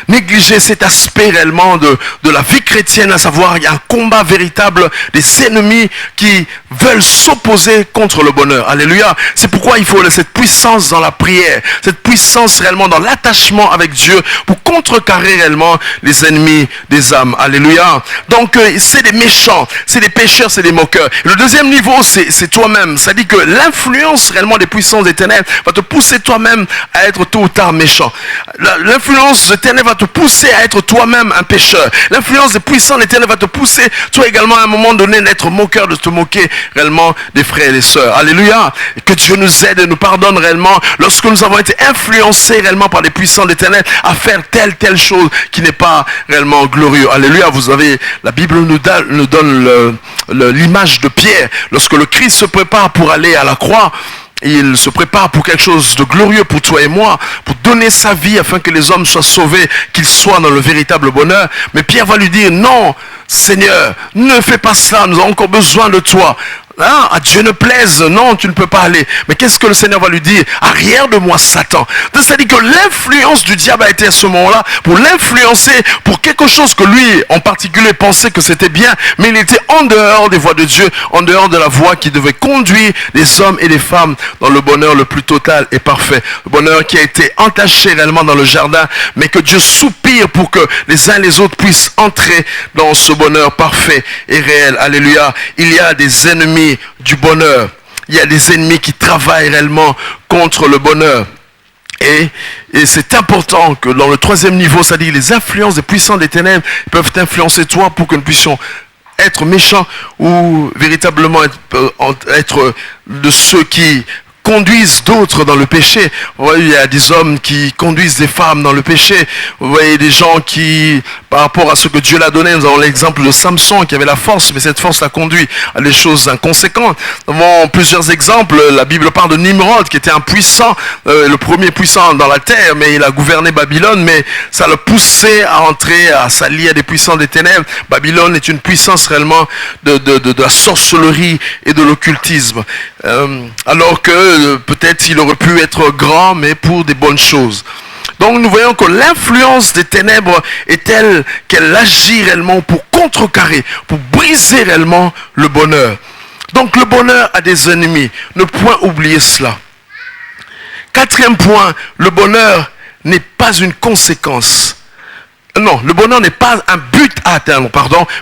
B: négliger cet aspect réellement de la vie chrétienne, à savoir il y a un combat véritable des ennemis qui veulent s'opposer contre le bonheur. Alléluia. C'est pourquoi il faut cette puissance dans la prière, cette puissance réellement dans l'attachement avec Dieu pour contrecarrer réellement les ennemis des âmes. Alléluia. Donc c'est des méchants, c'est des pécheurs, c'est des moqueurs. Le deuxième niveau, c'est toi-même. Ça dit que l'influence réellement des puissances des ténèbres va te pousser toi-même à être tôt ou tard méchant. L'influence des ténèbres va te pousser à être toi-même un pécheur. L'influence des puissants des ténèbres va te pousser toi également à un moment donné d'être moqueur, de te moquer réellement des frères et des sœurs. Alléluia. Et que Dieu nous aide et nous pardonne réellement lorsque nous avons été influencés réellement par les puissants des ténèbres à faire telle chose qui n'est pas réellement glorieux. Alléluia. Vous avez, la Bible nous donne l'image de Pierre. Lorsque le Christ se prépare pour aller à la croix, il se prépare pour quelque chose de glorieux pour toi et moi, pour donner sa vie afin que les hommes soient sauvés, qu'ils soient dans le véritable bonheur. Mais Pierre va lui dire, non, Seigneur, ne fais pas cela, nous avons encore besoin de toi. Hein, à Dieu ne plaise, non, tu ne peux pas aller. Mais qu'est-ce que le Seigneur va lui dire? Arrière de moi, Satan. Donc, ça dit que l'influence du diable a été à ce moment-là pour l'influencer pour quelque chose que lui, en particulier, pensait que c'était bien, mais il était en dehors des voies de Dieu, en dehors de la voie qui devait conduire les hommes et les femmes dans le bonheur le plus total et parfait. Le bonheur qui a été entaché réellement dans le jardin, mais que Dieu soupire pour que les uns et les autres puissent entrer dans ce bonheur parfait et réel. Alléluia. Il y a des ennemis du bonheur. Il y a des ennemis qui travaillent réellement contre le bonheur. Et c'est important que dans le troisième niveau, c'est-à-dire les influences des puissants des ténèbres peuvent influencer toi pour que nous puissions être méchants ou véritablement être de ceux qui conduisent d'autres dans le péché. Vous voyez, il y a des hommes qui conduisent des femmes dans le péché. Vous voyez des gens qui, par rapport à ce que Dieu l'a donné, nous avons l'exemple de Samson qui avait la force, mais cette force l'a conduit à des choses inconséquentes. Nous avons plusieurs exemples. La Bible parle de Nimrod qui était un puissant, le premier puissant dans la terre, mais il a gouverné Babylone, mais ça l'a poussé à entrer, à s'allier à des puissants des ténèbres. Babylone est une puissance réellement de la sorcellerie et de l'occultisme. Alors que peut-être il aurait pu être grand, mais pour des bonnes choses. Donc nous voyons que l'influence des ténèbres est telle qu'elle agit réellement pour contrecarrer, pour briser réellement le bonheur. Donc le bonheur a des ennemis. Ne point oublier cela. Quatrième point, le bonheur n'est pas une conséquence. Non, le bonheur n'est pas un but à atteindre,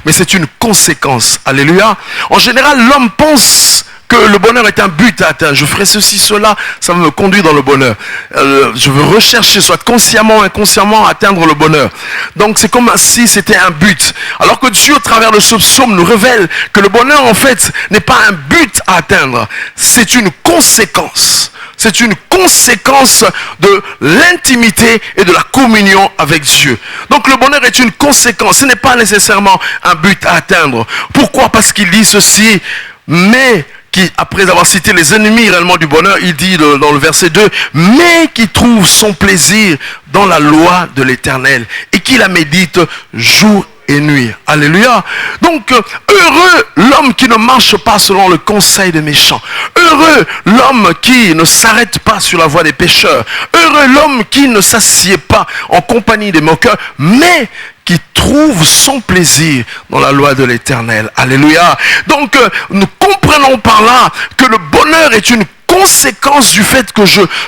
B: mais c'est une conséquence. Alléluia. En général, l'homme pense que le bonheur est un but à atteindre. Je ferai ceci, cela, ça me conduit dans le bonheur. Je veux rechercher, soit consciemment ou inconsciemment, atteindre le bonheur. Donc c'est comme si c'était un but. Alors que Dieu, au travers de ce psaume, nous révèle que le bonheur, en fait, n'est pas un but à atteindre. C'est une conséquence. C'est une conséquence de l'intimité et de la communion avec Dieu. Donc le bonheur est une conséquence. Ce n'est pas nécessairement un but à atteindre. Pourquoi? Parce qu'il dit ceci, mais qui, après avoir cité les ennemis réellement du bonheur, il dit dans le verset 2, mais qui trouve son plaisir dans la loi de l'Éternel et qui la médite jour et nuit. Alléluia. Donc, heureux l'homme qui ne marche pas selon le conseil des méchants. Heureux l'homme qui ne s'arrête pas sur la voie des pécheurs. Heureux l'homme qui ne s'assied pas en compagnie des moqueurs, mais qui trouve son plaisir dans la loi de l'Éternel. Alléluia. Donc, nous comprenons par là que le bonheur est une conséquence du fait que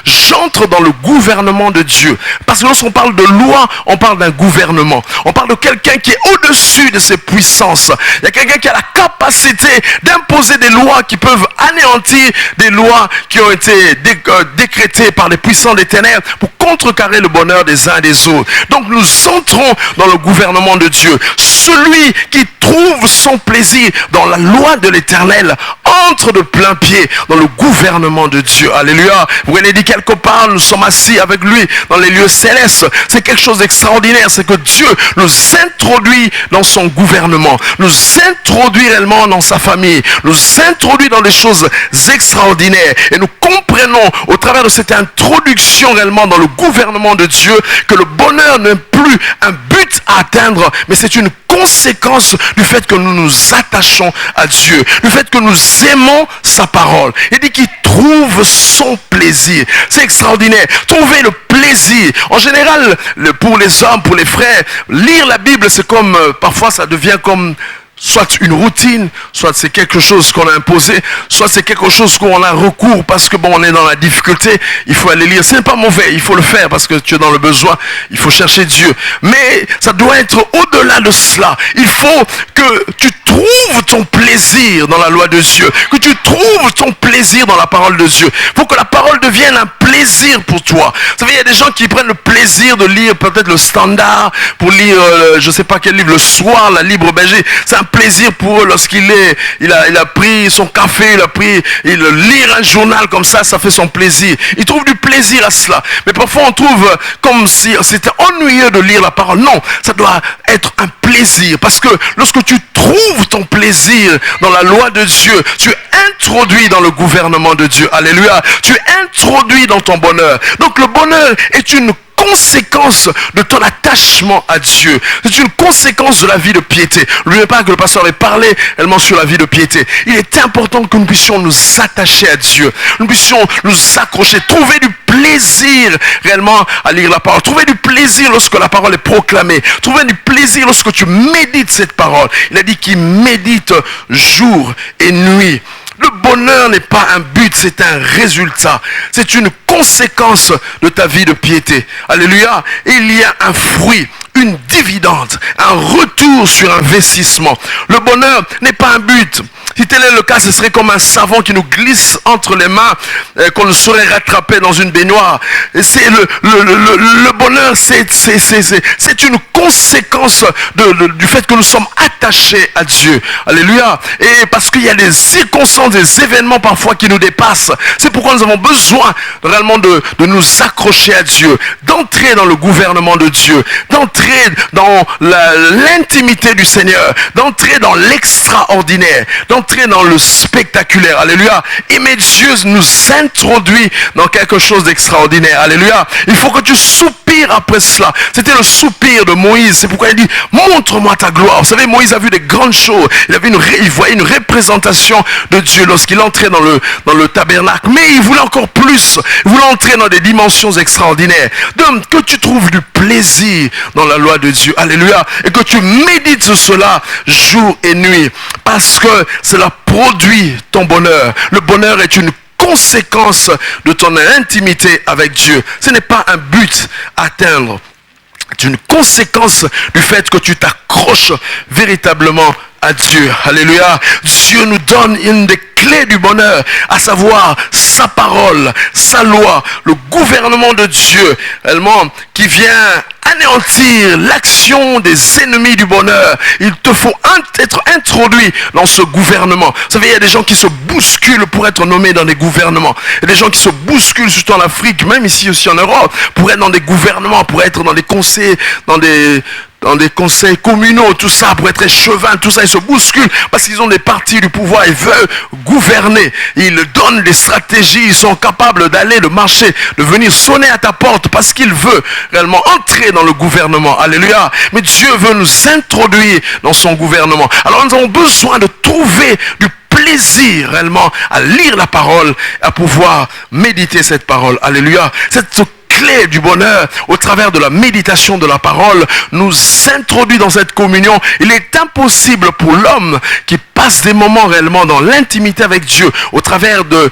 B: j'entre dans le gouvernement de Dieu. Parce que lorsqu'on parle de loi, on parle d'un gouvernement. On parle de quelqu'un qui est au-dessus de ses puissances. Il y a quelqu'un qui a la capacité d'imposer des lois qui peuvent anéantir des lois qui ont été décrétées par les puissants des ténèbres pour contrecarrer le bonheur des uns et des autres. Donc nous entrons dans le gouvernement de Dieu. Celui qui trouve son plaisir dans la loi de l'Éternel entre de plein pied dans le gouvernement de Dieu. Alléluia. Vous avez dit quelque part, nous sommes assis avec lui dans les lieux célestes. C'est quelque chose d'extraordinaire. C'est que Dieu nous introduit dans son gouvernement. Nous introduit réellement dans sa famille. Nous introduit dans des choses extraordinaires. Et nous comprenons comprenons au travers de cette introduction réellement dans le gouvernement de Dieu que le bonheur n'est plus un but à atteindre, mais c'est une conséquence du fait que nous nous attachons à Dieu, du fait que nous aimons sa parole. Il dit qu'il trouve son plaisir. C'est extraordinaire. Trouver le plaisir. En général, pour les hommes, pour les frères, lire la Bible, c'est comme, parfois ça devient comme soit une routine, soit c'est quelque chose qu'on a imposé, soit c'est quelque chose qu'on a recours parce que bon, on est dans la difficulté, il faut aller lire. Ce n'est pas mauvais, il faut le faire parce que tu es dans le besoin, il faut chercher Dieu. Mais ça doit être au-delà de cela. Il faut que tu trouves ton plaisir dans la loi de Dieu, que tu trouves ton plaisir dans la parole de Dieu. Il faut que la parole devienne un plaisir pour toi. Vous savez, il y a des gens qui prennent le plaisir de lire peut-être le Standard, pour lire, je ne sais pas quel livre, le soir, la Libre Berger. C'est un plaisir pour eux lorsqu'il a pris son café, il lire un journal comme ça fait son plaisir. Il trouve du plaisir à cela. Mais parfois on trouve comme si c'était ennuyeux de lire la parole. Non, ça doit être un plaisir. Parce que lorsque tu trouves ton plaisir dans la loi de Dieu, tu es introduit dans le gouvernement de Dieu. Alléluia. Tu es introduit dans ton bonheur. Donc le bonheur est une conséquence de ton attachement à Dieu. C'est une conséquence de la vie de piété. N'oubliez pas que le pasteur avait parlé réellement sur la vie de piété. Il est important que nous puissions nous attacher à Dieu. Nous puissions nous accrocher, trouver du plaisir réellement à lire la parole. Trouver du plaisir lorsque la parole est proclamée. Trouver du plaisir lorsque tu médites cette parole. Il a dit qu'il médite jour et nuit. Le bonheur n'est pas un but, c'est un résultat. C'est une conséquence de ta vie de piété. Alléluia. Et il y a un fruit, une dividende, un retour sur investissement. Le bonheur n'est pas un but. Si tel est le cas, ce serait comme un savon qui nous glisse entre les mains, qu'on ne saurait rattraper dans une baignoire. C'est le bonheur, c'est une conséquence du fait que nous sommes attachés à Dieu. Alléluia. Et parce qu'il y a des circonstances, des événements parfois qui nous dépassent. C'est pourquoi nous avons besoin réellement de nous accrocher à Dieu, d'entrer dans le gouvernement de Dieu, d'entrer dans l'intimité du Seigneur, d'entrer dans l'extraordinaire, d'entrer dans le spectaculaire. Alléluia. Et mais Dieu nous introduit dans quelque chose d'extraordinaire. Alléluia. Il faut que tu soupires après cela. C'était le soupir de Moïse. C'est pourquoi il dit, montre-moi ta gloire. Vous savez, Moïse a vu des grandes choses. Il voyait une représentation de Dieu lorsqu'il entrait dans le tabernacle. Mais il voulait encore plus. Il voulait entrer dans des dimensions extraordinaires. Donc, que tu trouves du plaisir dans la loi de Dieu. Alléluia. Et que tu médites sur cela jour et nuit. Parce que cela produit ton bonheur. Le bonheur est une conséquence de ton intimité avec Dieu. Ce n'est pas un but à atteindre. C'est une conséquence du fait que tu t'accroches véritablement à Dieu. Alléluia. Dieu nous donne une des clés du bonheur, à savoir sa parole, sa loi, le gouvernement de Dieu, réellement, qui vient anéantir l'action des ennemis du bonheur. Il te faut être introduit dans ce gouvernement. Vous savez, il y a des gens qui se bousculent pour être nommés dans des gouvernements. Il y a des gens qui se bousculent, surtout en Afrique, même ici aussi en Europe, pour être dans des gouvernements, pour être dans des conseils, dans des conseils communaux, tout ça, pour être échevin, tout ça, ils se bousculent parce qu'ils ont des partis du pouvoir, ils veulent gouverner, ils donnent des stratégies, ils sont capables d'aller, de marcher, de venir sonner à ta porte parce qu'ils veulent réellement entrer dans le gouvernement. Alléluia. Mais Dieu veut nous introduire dans son gouvernement. Alors nous avons besoin de trouver du plaisir réellement à lire la parole, à pouvoir méditer cette parole. Alléluia. Cette clé du bonheur au travers de la méditation de la parole nous introduit dans cette communion. Il est impossible pour l'homme qui passe des moments réellement dans l'intimité avec Dieu au travers de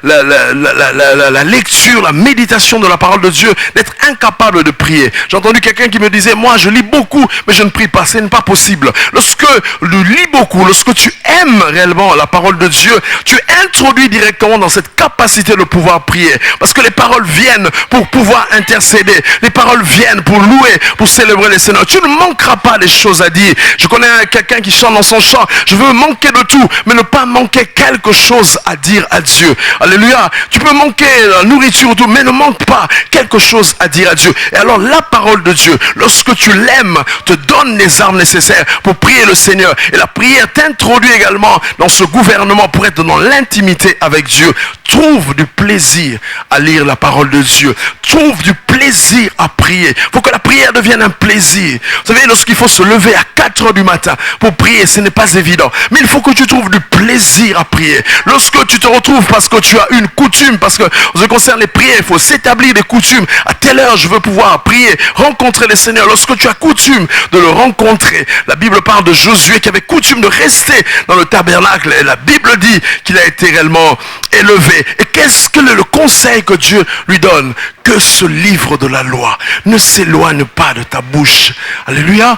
B: la lecture, la méditation de la parole de Dieu, d'être incapable de prier. J'ai entendu quelqu'un qui me disait, moi je lis beaucoup mais je ne prie pas. Ce n'est pas possible. Lorsque tu lis beaucoup, lorsque tu aimes réellement la parole de Dieu, tu es introduit directement dans cette capacité de pouvoir prier, parce que les paroles viennent pour pouvoir intercéder. Les paroles viennent pour louer, pour célébrer les Seigneurs. Tu ne manqueras pas des choses à dire. Je connais quelqu'un qui chante dans son chant, je veux manquer de tout, mais ne pas manquer quelque chose à dire à Dieu. Alléluia. Tu peux manquer la nourriture ou tout, mais ne manque pas quelque chose à dire à Dieu. Et alors la parole de Dieu, lorsque tu l'aimes, te donne les armes nécessaires pour prier le Seigneur. Et la prière t'introduit également dans ce gouvernement pour être dans l'intimité avec Dieu. Trouve du plaisir à lire la parole de Dieu. Trouve du plaisir à prier. Il faut que la prière devienne un plaisir. Vous savez, lorsqu'il faut se lever à 4 heures du matin pour prier, ce n'est pas évident. Mais il faut que tu trouves du plaisir à prier. Lorsque tu te retrouves parce que tu as une coutume, parce que en ce qui concerne les prières, il faut s'établir des coutumes. À telle heure, je veux pouvoir prier, rencontrer le Seigneur. Lorsque tu as coutume de le rencontrer, la Bible parle de Josué qui avait coutume de rester dans le tabernacle. Et la Bible dit qu'il a été réellement élevé. Et qu'est-ce que le conseil que Dieu lui donne? Que ce livre de la loi ne s'éloigne pas de ta bouche. Alléluia.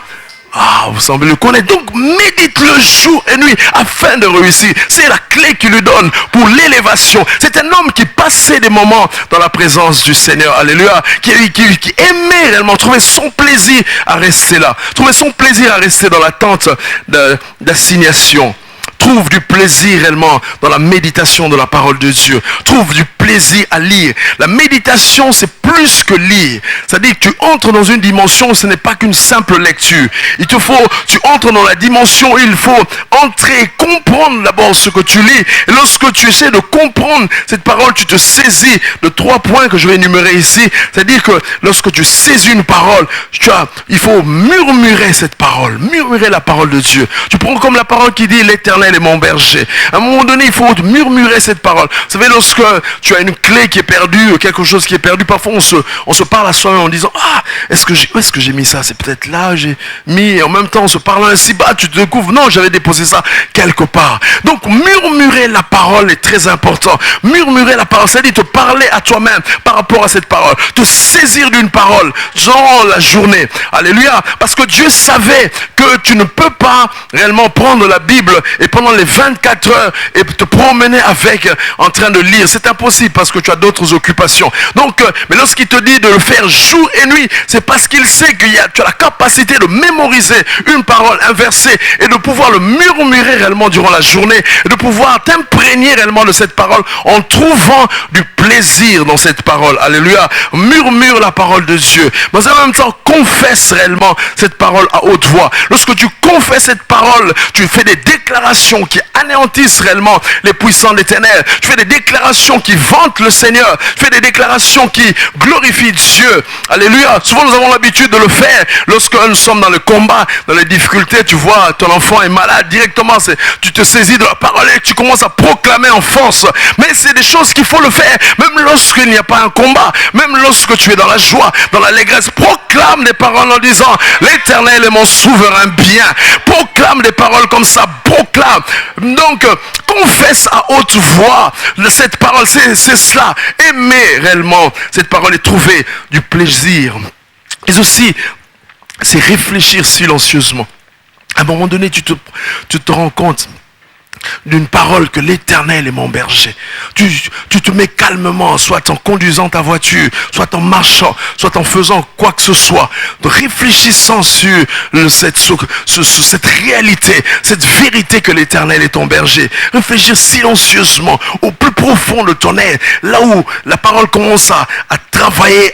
B: Ah, vous semblez le connaître. Donc, médite-le jour et nuit afin de réussir. C'est la clé qu'il lui donne pour l'élévation. C'est un homme qui passait des moments dans la présence du Seigneur. Alléluia. Qui aimait réellement trouver son plaisir à rester là. Trouver son plaisir à rester dans la tente d'assignation. Trouve du plaisir réellement dans la méditation de la parole de Dieu. Trouve du plaisir à lire. La méditation, c'est plus que lire. C'est-à-dire que tu entres dans une dimension où ce n'est pas qu'une simple lecture. Tu entres dans la dimension où il faut entrer, comprendre d'abord ce que tu lis. Et lorsque tu essaies de comprendre cette parole, tu te saisis de 3 points que je vais énumérer ici. C'est-à-dire que lorsque tu saisis une parole, il faut murmurer cette parole. Murmurer la parole de Dieu. Tu prends comme la parole qui dit l'Éternel est mon berger. À un moment donné, il faut murmurer cette parole. Vous savez, lorsque tu as une clé qui est perdue, quelque chose qui est perdu, parfois on se parle à soi-même en disant où est-ce que j'ai mis ça? C'est peut-être là, j'ai mis, et en même temps, en se parlant ainsi bas, tu te découvres, non, j'avais déposé ça quelque part. Donc, murmurer la parole est très important. Murmurer la parole, c'est-à-dire te parler à toi-même par rapport à cette parole. Te saisir d'une parole dans la journée. Alléluia. Parce que Dieu savait que tu ne peux pas réellement prendre la Bible et pendant les 24 heures et te promener avec en train de lire. C'est impossible parce que tu as d'autres occupations. Donc, mais lorsqu'il te dit de le faire jour et nuit, c'est parce qu'il sait que tu as la capacité de mémoriser une parole, un verset et de pouvoir le murmurer réellement durant la journée et de pouvoir t'imprégner réellement de cette parole en trouvant du plaisir dans cette parole. Alléluia. Murmure la parole de Dieu. Mais en même temps, confesse réellement cette parole à haute voix. Lorsque tu confesses cette parole, tu fais des déclarations qui anéantissent réellement les puissants des ténèbres. Tu fais des déclarations qui vantent le Seigneur. Tu fais des déclarations qui glorifient Dieu. Alléluia. Souvent nous avons l'habitude de le faire lorsque nous sommes dans le combat, dans les difficultés. Tu vois, ton enfant est malade directement. Tu te saisis de la parole et tu commences à proclamer en force. Mais c'est des choses qu'il faut le faire. Même lorsqu'il n'y a pas un combat. Même lorsque tu es dans la joie, dans l'allégresse. Proclame des paroles en disant l'Éternel est mon souverain bien. Proclame des paroles comme ça. Proclame. Donc, confesse à haute voix cette parole. C'est cela. Aimer réellement cette parole et trouver du plaisir. Et aussi, c'est réfléchir silencieusement. À un moment donné, tu te rends compte d'une parole que l'Éternel est mon berger. Tu te mets calmement, soit en conduisant ta voiture, soit en marchant, soit en faisant quoi que ce soit, de réfléchissant sur cette réalité, cette vérité que l'Éternel est ton berger. Réfléchir silencieusement au plus profond de ton être, là où la parole commence à travailler.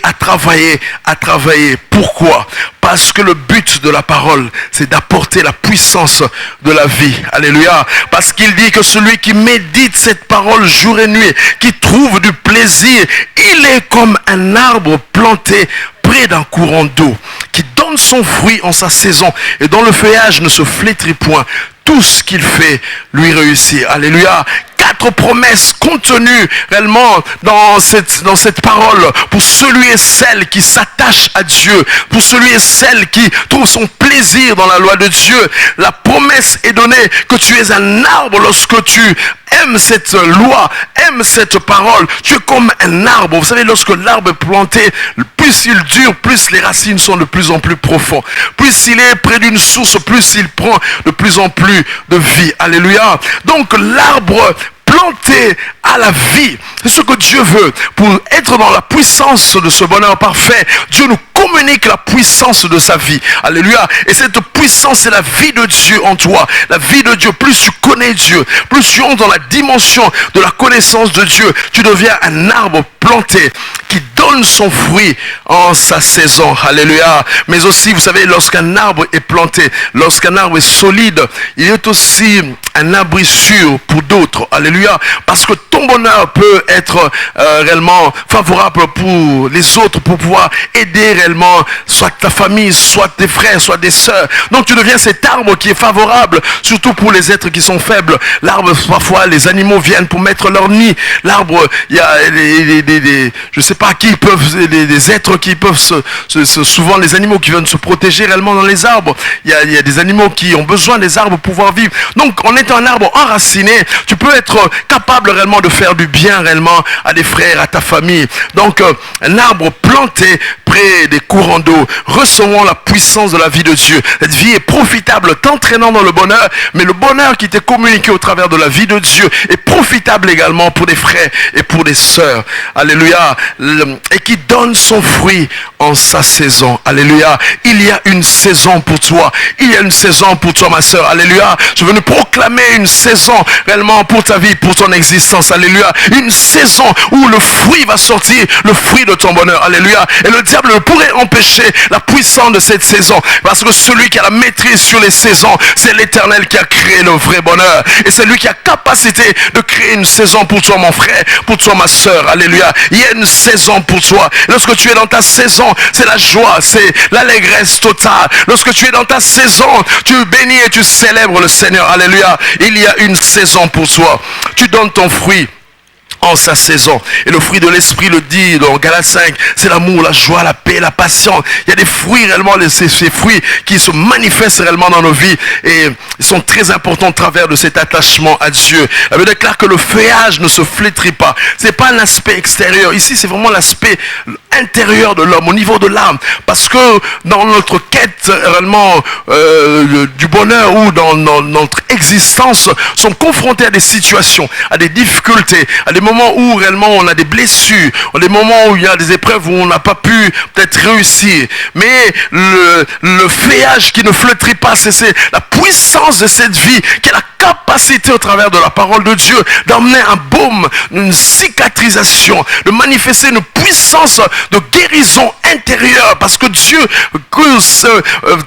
B: Pourquoi? Parce que le but de la parole, c'est d'apporter la puissance de la vie. Alléluia. Parce qu'il dit que celui qui médite cette parole jour et nuit, qui trouve du plaisir, il est comme un arbre planté près d'un courant d'eau, qui donne son fruit en sa saison et dont le feuillage ne se flétrit point. Tout ce qu'il fait lui réussit. Alléluia. 4 promesses contenues réellement dans cette parole pour celui et celle qui s'attache à Dieu, pour celui et celle qui trouve son plaisir dans la loi de Dieu. La promesse est donnée que tu es un arbre lorsque tu aimes cette loi, aimes cette parole. Tu es comme un arbre. Vous savez, lorsque l'arbre est planté, plus il dure, plus les racines sont de plus en plus profondes. Plus il est près d'une source, plus il prend de plus en plus de vie. Alléluia. Donc l'arbre planté à la vie. C'est ce que Dieu veut. Pour être dans la puissance de ce bonheur parfait, Dieu nous communique la puissance de sa vie. Alléluia. Et cette puissance, c'est la vie de Dieu en toi. La vie de Dieu. Plus tu connais Dieu, plus tu entres dans la dimension de la connaissance de Dieu, tu deviens un arbre planté qui donne son fruit en sa saison. Alléluia. Mais aussi, vous savez, lorsqu'un arbre est planté, lorsqu'un arbre est solide, il est aussi un abri sûr pour d'autres. Alléluia. Parce que ton bonheur peut être réellement favorable pour les autres, pour pouvoir aider réellement soit ta famille, soit tes frères, soit des sœurs. Donc tu deviens cet arbre qui est favorable, surtout pour les êtres qui sont faibles. L'arbre, parfois, les animaux viennent pour mettre leur nid. L'arbre, il y a je sais pas qui peuvent, des êtres qui peuvent souvent les animaux qui viennent se protéger réellement dans les arbres. Il y a des animaux qui ont besoin des arbres pour pouvoir vivre. Donc, en étant un arbre enraciné, tu peux être capable réellement de faire du bien réellement à des frères, à ta famille. Donc, un arbre planté près des courants d'eau, recevant la puissance de la vie de Dieu. Cette vie est profitable, t'entraînant dans le bonheur, mais le bonheur qui t'est communiqué au travers de la vie de Dieu est profitable également pour des frères et pour des sœurs. Alléluia. Et qui donne son fruit en sa saison. Alléluia. Il y a une saison pour toi. Il y a une saison pour toi, ma sœur. Alléluia. Je veux nous proclamer une saison réellement pour ta vie, pour ton existence. Alléluia. Une saison où le fruit va sortir, le fruit de ton bonheur. Alléluia. Et le diable ne pourrait empêcher la puissance de cette saison. Parce que celui qui a la maîtrise sur les saisons, c'est l'Éternel qui a créé le vrai bonheur. Et c'est lui qui a capacité de créer une saison pour toi, mon frère, pour toi, ma sœur. Alléluia. Il y a une saison pour toi. Lorsque tu es dans ta saison, c'est la joie, c'est l'allégresse totale. Lorsque tu es dans ta saison, tu bénis et tu célèbres le Seigneur. Alléluia. Il y a une saison pour toi. Tu donnes ton fruit en sa saison. Et le fruit de l'esprit le dit dans Galates 5, c'est l'amour, la joie, la paix, la patience. Il y a des fruits réellement, ces fruits qui se manifestent réellement dans nos vies et ils sont très importants au travers de cet attachement à Dieu. La Bible déclare que le feuillage ne se flétrit pas. C'est pas l'aspect extérieur. Ici, c'est vraiment l'aspect intérieur de l'homme, au niveau de l'âme. Parce que dans notre quête réellement du bonheur ou dans notre existence, sont confrontés à des situations, à des difficultés, à des moments où réellement on a des blessures, à des moments où il y a des épreuves où on n'a pas pu peut-être réussir. Mais le feuillage qui ne flétrit pas, c'est la puissance de cette vie qui a la capacité au travers de la parole de Dieu d'emmener un baume, une cicatrisation, de manifester une puissance de guérison intérieure. Parce que Dieu,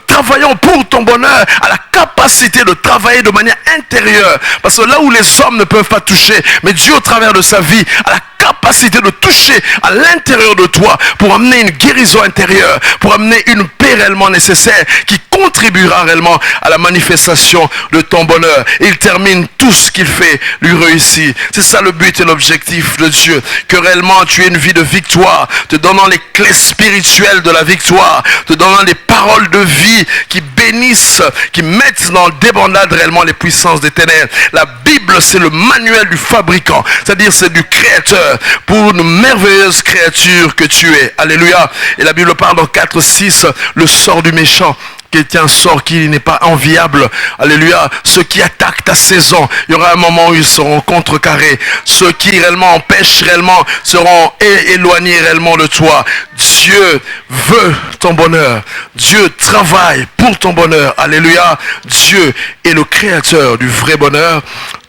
B: travaillant pour ton bonheur, a la capacité de travailler de manière intérieure. Parce que là où les hommes ne peuvent pas toucher, mais Dieu au travers de sa vie a la capacité de toucher à l'intérieur de toi pour amener une guérison intérieure, pour amener une paix réellement nécessaire qui contribuera réellement à la manifestation de ton bonheur. Il termine tout ce qu'il fait, lui réussit. C'est ça le but et l'objectif de Dieu, que réellement tu aies une vie de victoire, te donnant les clés spirituelles de la victoire, te donnant des paroles de vie qui bénissent, qui mettent dans le débandade réellement les puissances des ténèbres. La Bible, c'est le manuel du fabricant, c'est-à-dire c'est du créateur pour une merveilleuse créature que tu es. Alléluia. Et la Bible parle dans 4-6, le sort du méchant, qui est un sort qui n'est pas enviable. Alléluia. Ceux qui attaquent ta saison, il y aura un moment où ils seront contrecarrés. Ceux qui réellement empêchent réellement seront éloignés réellement de toi. Dieu veut ton bonheur. Dieu travaille pour ton bonheur. Alléluia. Dieu est le créateur du vrai bonheur.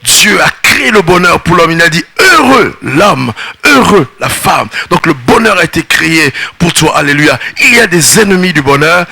B: Dieu a créé le bonheur pour l'homme. Il a dit heureux l'homme, heureux la femme. Donc le bonheur a été créé pour toi. Alléluia. Il y a des ennemis du bonheur.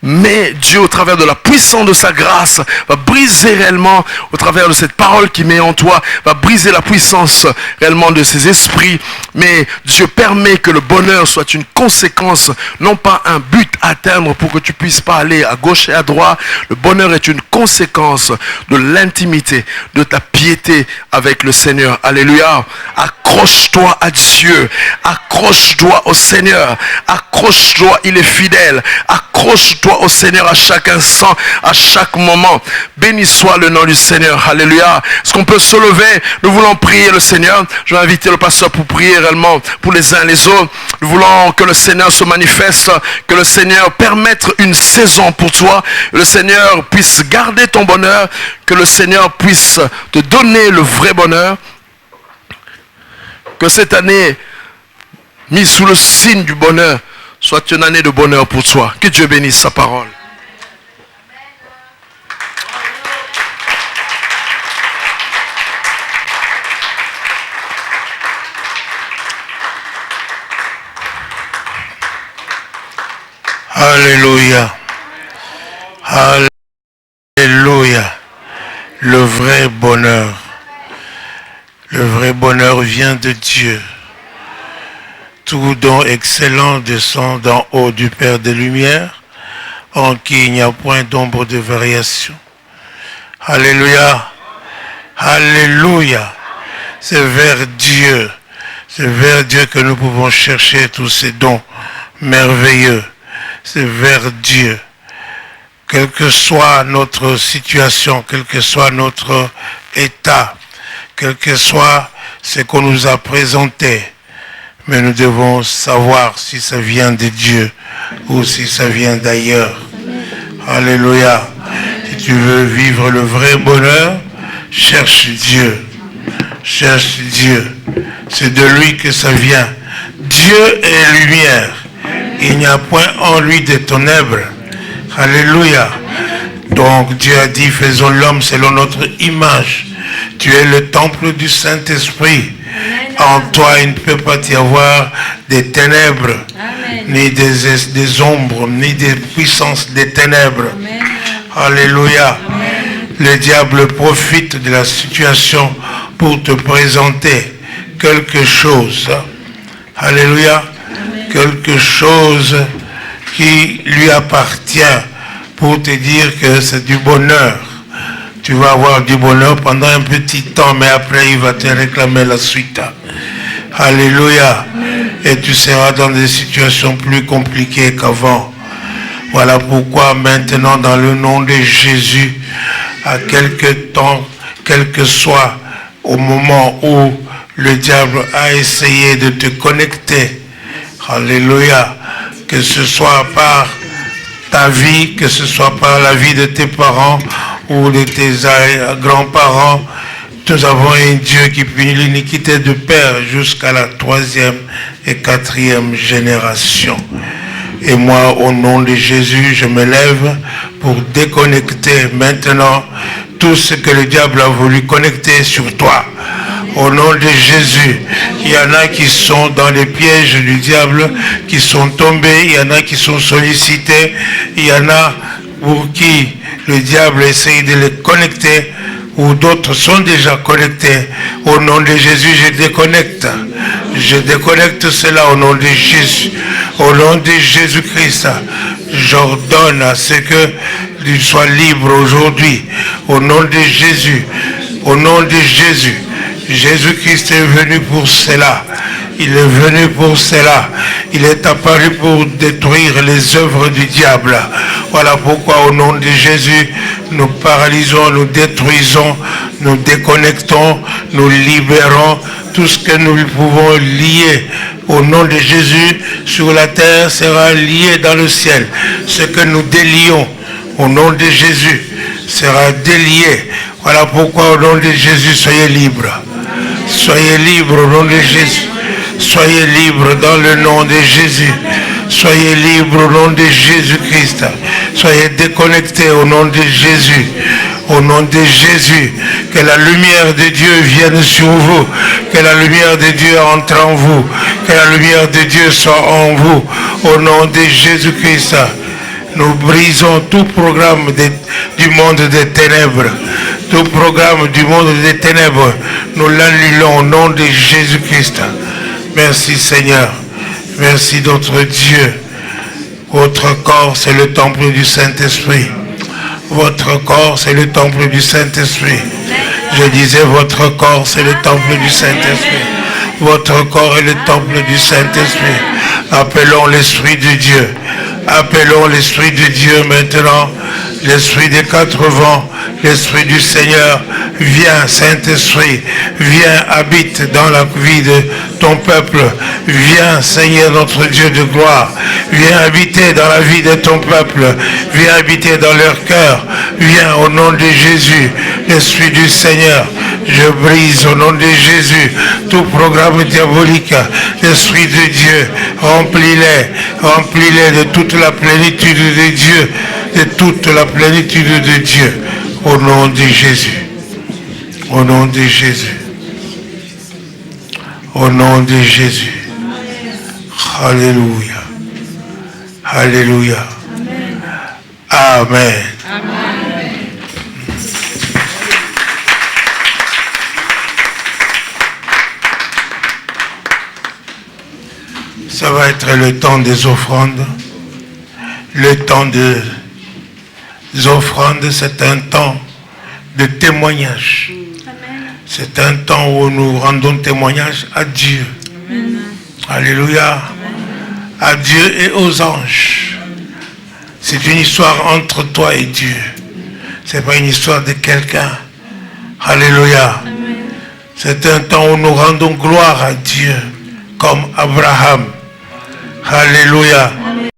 B: Mais Dieu, au travers de la puissance de sa grâce, va briser réellement, au travers de cette parole qui met en toi, va briser la puissance réellement de ses esprits. Mais Dieu permet que le bonheur soit une conséquence, non pas un but à atteindre pour que tu puisses pas aller à gauche et à droite. Le bonheur est une conséquence de l'intimité, de ta piété avec le Seigneur. Alléluia. Accroche-toi à Dieu. Accroche-toi au Seigneur. Accroche-toi, il est fidèle. Accroche-toi au Seigneur à chaque instant, à chaque moment. Béni soit le nom du Seigneur. Alléluia. Est-ce qu'on peut se lever? Nous voulons prier le Seigneur. Je vais inviter le pasteur pour prier réellement pour les uns et les autres. Nous voulons que le Seigneur se manifeste, que le Seigneur permette une saison pour toi. Que le Seigneur puisse garder ton bonheur, que le Seigneur puisse te donner le vrai bonheur. Que cette année, mise sous le signe du bonheur, soit une année de bonheur pour toi. Que Dieu bénisse sa parole.
A: Alléluia. Alléluia. Le vrai bonheur vient de Dieu. Tout don excellent descend d'en haut du Père des Lumières, en qui il n'y a point d'ombre de variation. Alléluia. Alléluia. C'est vers Dieu. C'est vers Dieu que nous pouvons chercher tous ces dons merveilleux. C'est vers Dieu. Quelle que soit notre situation, quel que soit notre état, quel que soit ce qu'on nous a présenté, mais nous devons savoir si ça vient de Dieu ou si ça vient d'ailleurs. Alléluia. Si tu veux vivre le vrai bonheur, cherche Dieu. Cherche Dieu. C'est de lui que ça vient. Dieu est lumière. Il n'y a point en lui de ténèbres. Alléluia. Donc Dieu a dit, faisons l'homme selon notre image. Tu es le temple du Saint-Esprit. En toi, il ne peut pas y avoir des ténèbres, Amen. Ni des ombres, ni des puissances des ténèbres. Amen. Alléluia. Amen. Le diable profite de la situation pour te présenter quelque chose. Alléluia. Amen. Quelque chose qui lui appartient pour te dire que c'est du bonheur. Tu vas avoir du bonheur pendant un petit temps, mais après il va te réclamer la suite. Alléluia. Et tu seras dans des situations plus compliquées qu'avant. Voilà pourquoi maintenant, dans le nom de Jésus, à quelque temps, quel que soit au moment où le diable a essayé de te connecter, alléluia, que ce soit par ta vie, que ce soit par la vie de tes parents ou de tes grands-parents, nous avons un Dieu qui punit l'iniquité de père jusqu'à la 3e et 4e génération. Et moi, au nom de Jésus, je me lève pour déconnecter maintenant tout ce que le diable a voulu connecter sur toi. Au nom de Jésus, il y en a qui sont dans les pièges du diable, qui sont tombés, il y en a qui sont sollicités, il y en a pour qui le diable essaye de les connecter, ou d'autres sont déjà connectés. Au nom de Jésus, je déconnecte. Je déconnecte cela au nom de Jésus. Au nom de Jésus-Christ, j'ordonne à ce qu'il soit libre aujourd'hui. Au nom de Jésus. Au nom de Jésus. Jésus-Christ est venu pour cela. Il est venu pour cela. Il est apparu pour détruire les œuvres du diable. Voilà pourquoi au nom de Jésus, nous paralysons, nous détruisons, nous déconnectons, nous libérons tout ce que nous pouvons lier. Au nom de Jésus, sur la terre sera lié dans le ciel. Ce que nous délions au nom de Jésus sera délié. Voilà pourquoi au nom de Jésus, soyez libres. Soyez libres au nom de Jésus. Soyez libres dans le nom de Jésus. Soyez libres au nom de Jésus-Christ. Soyez déconnectés au nom de Jésus. Au nom de Jésus, que la lumière de Dieu vienne sur vous. Que la lumière de Dieu entre en vous. Que la lumière de Dieu soit en vous. Au nom de Jésus-Christ. Nous brisons tout programme du monde des ténèbres. Tout programme du monde des ténèbres. Nous l'annulons au nom de Jésus-Christ. Merci Seigneur. Merci notre Dieu. Votre corps, c'est le temple du Saint-Esprit. Votre corps, c'est le temple du Saint-Esprit. Je disais, votre corps, c'est le temple du Saint-Esprit. Votre corps est le temple du Saint-Esprit. Appelons l'Esprit de Dieu. Appelons l'Esprit de Dieu maintenant. L'Esprit des 4 vents, l'Esprit du Seigneur. Viens, Saint-Esprit. Viens, habite dans la vie de ton peuple. Viens, Seigneur notre Dieu de gloire. Viens habiter dans la vie de ton peuple. Viens habiter dans leur cœur. Viens au nom de Jésus. L'Esprit du Seigneur. Je brise au nom de Jésus tout programme diabolique. L'Esprit de Dieu, remplis-les de toute la plénitude de Dieu, de toute la plénitude de Dieu. Au nom de Jésus. Au nom de Jésus. Au nom de Jésus. Alléluia. Alléluia. Amen. Amen. Ça va être le temps des offrandes. Le temps des offrandes, c'est un temps de témoignage. C'est un temps où nous rendons témoignage à Dieu. Amen. Alléluia. Amen. À Dieu et aux anges. C'est une histoire entre toi et Dieu. Ce n'est pas une histoire de quelqu'un. Alléluia. Amen. C'est un temps où nous rendons gloire à Dieu, comme Abraham. Alléluia. Amen.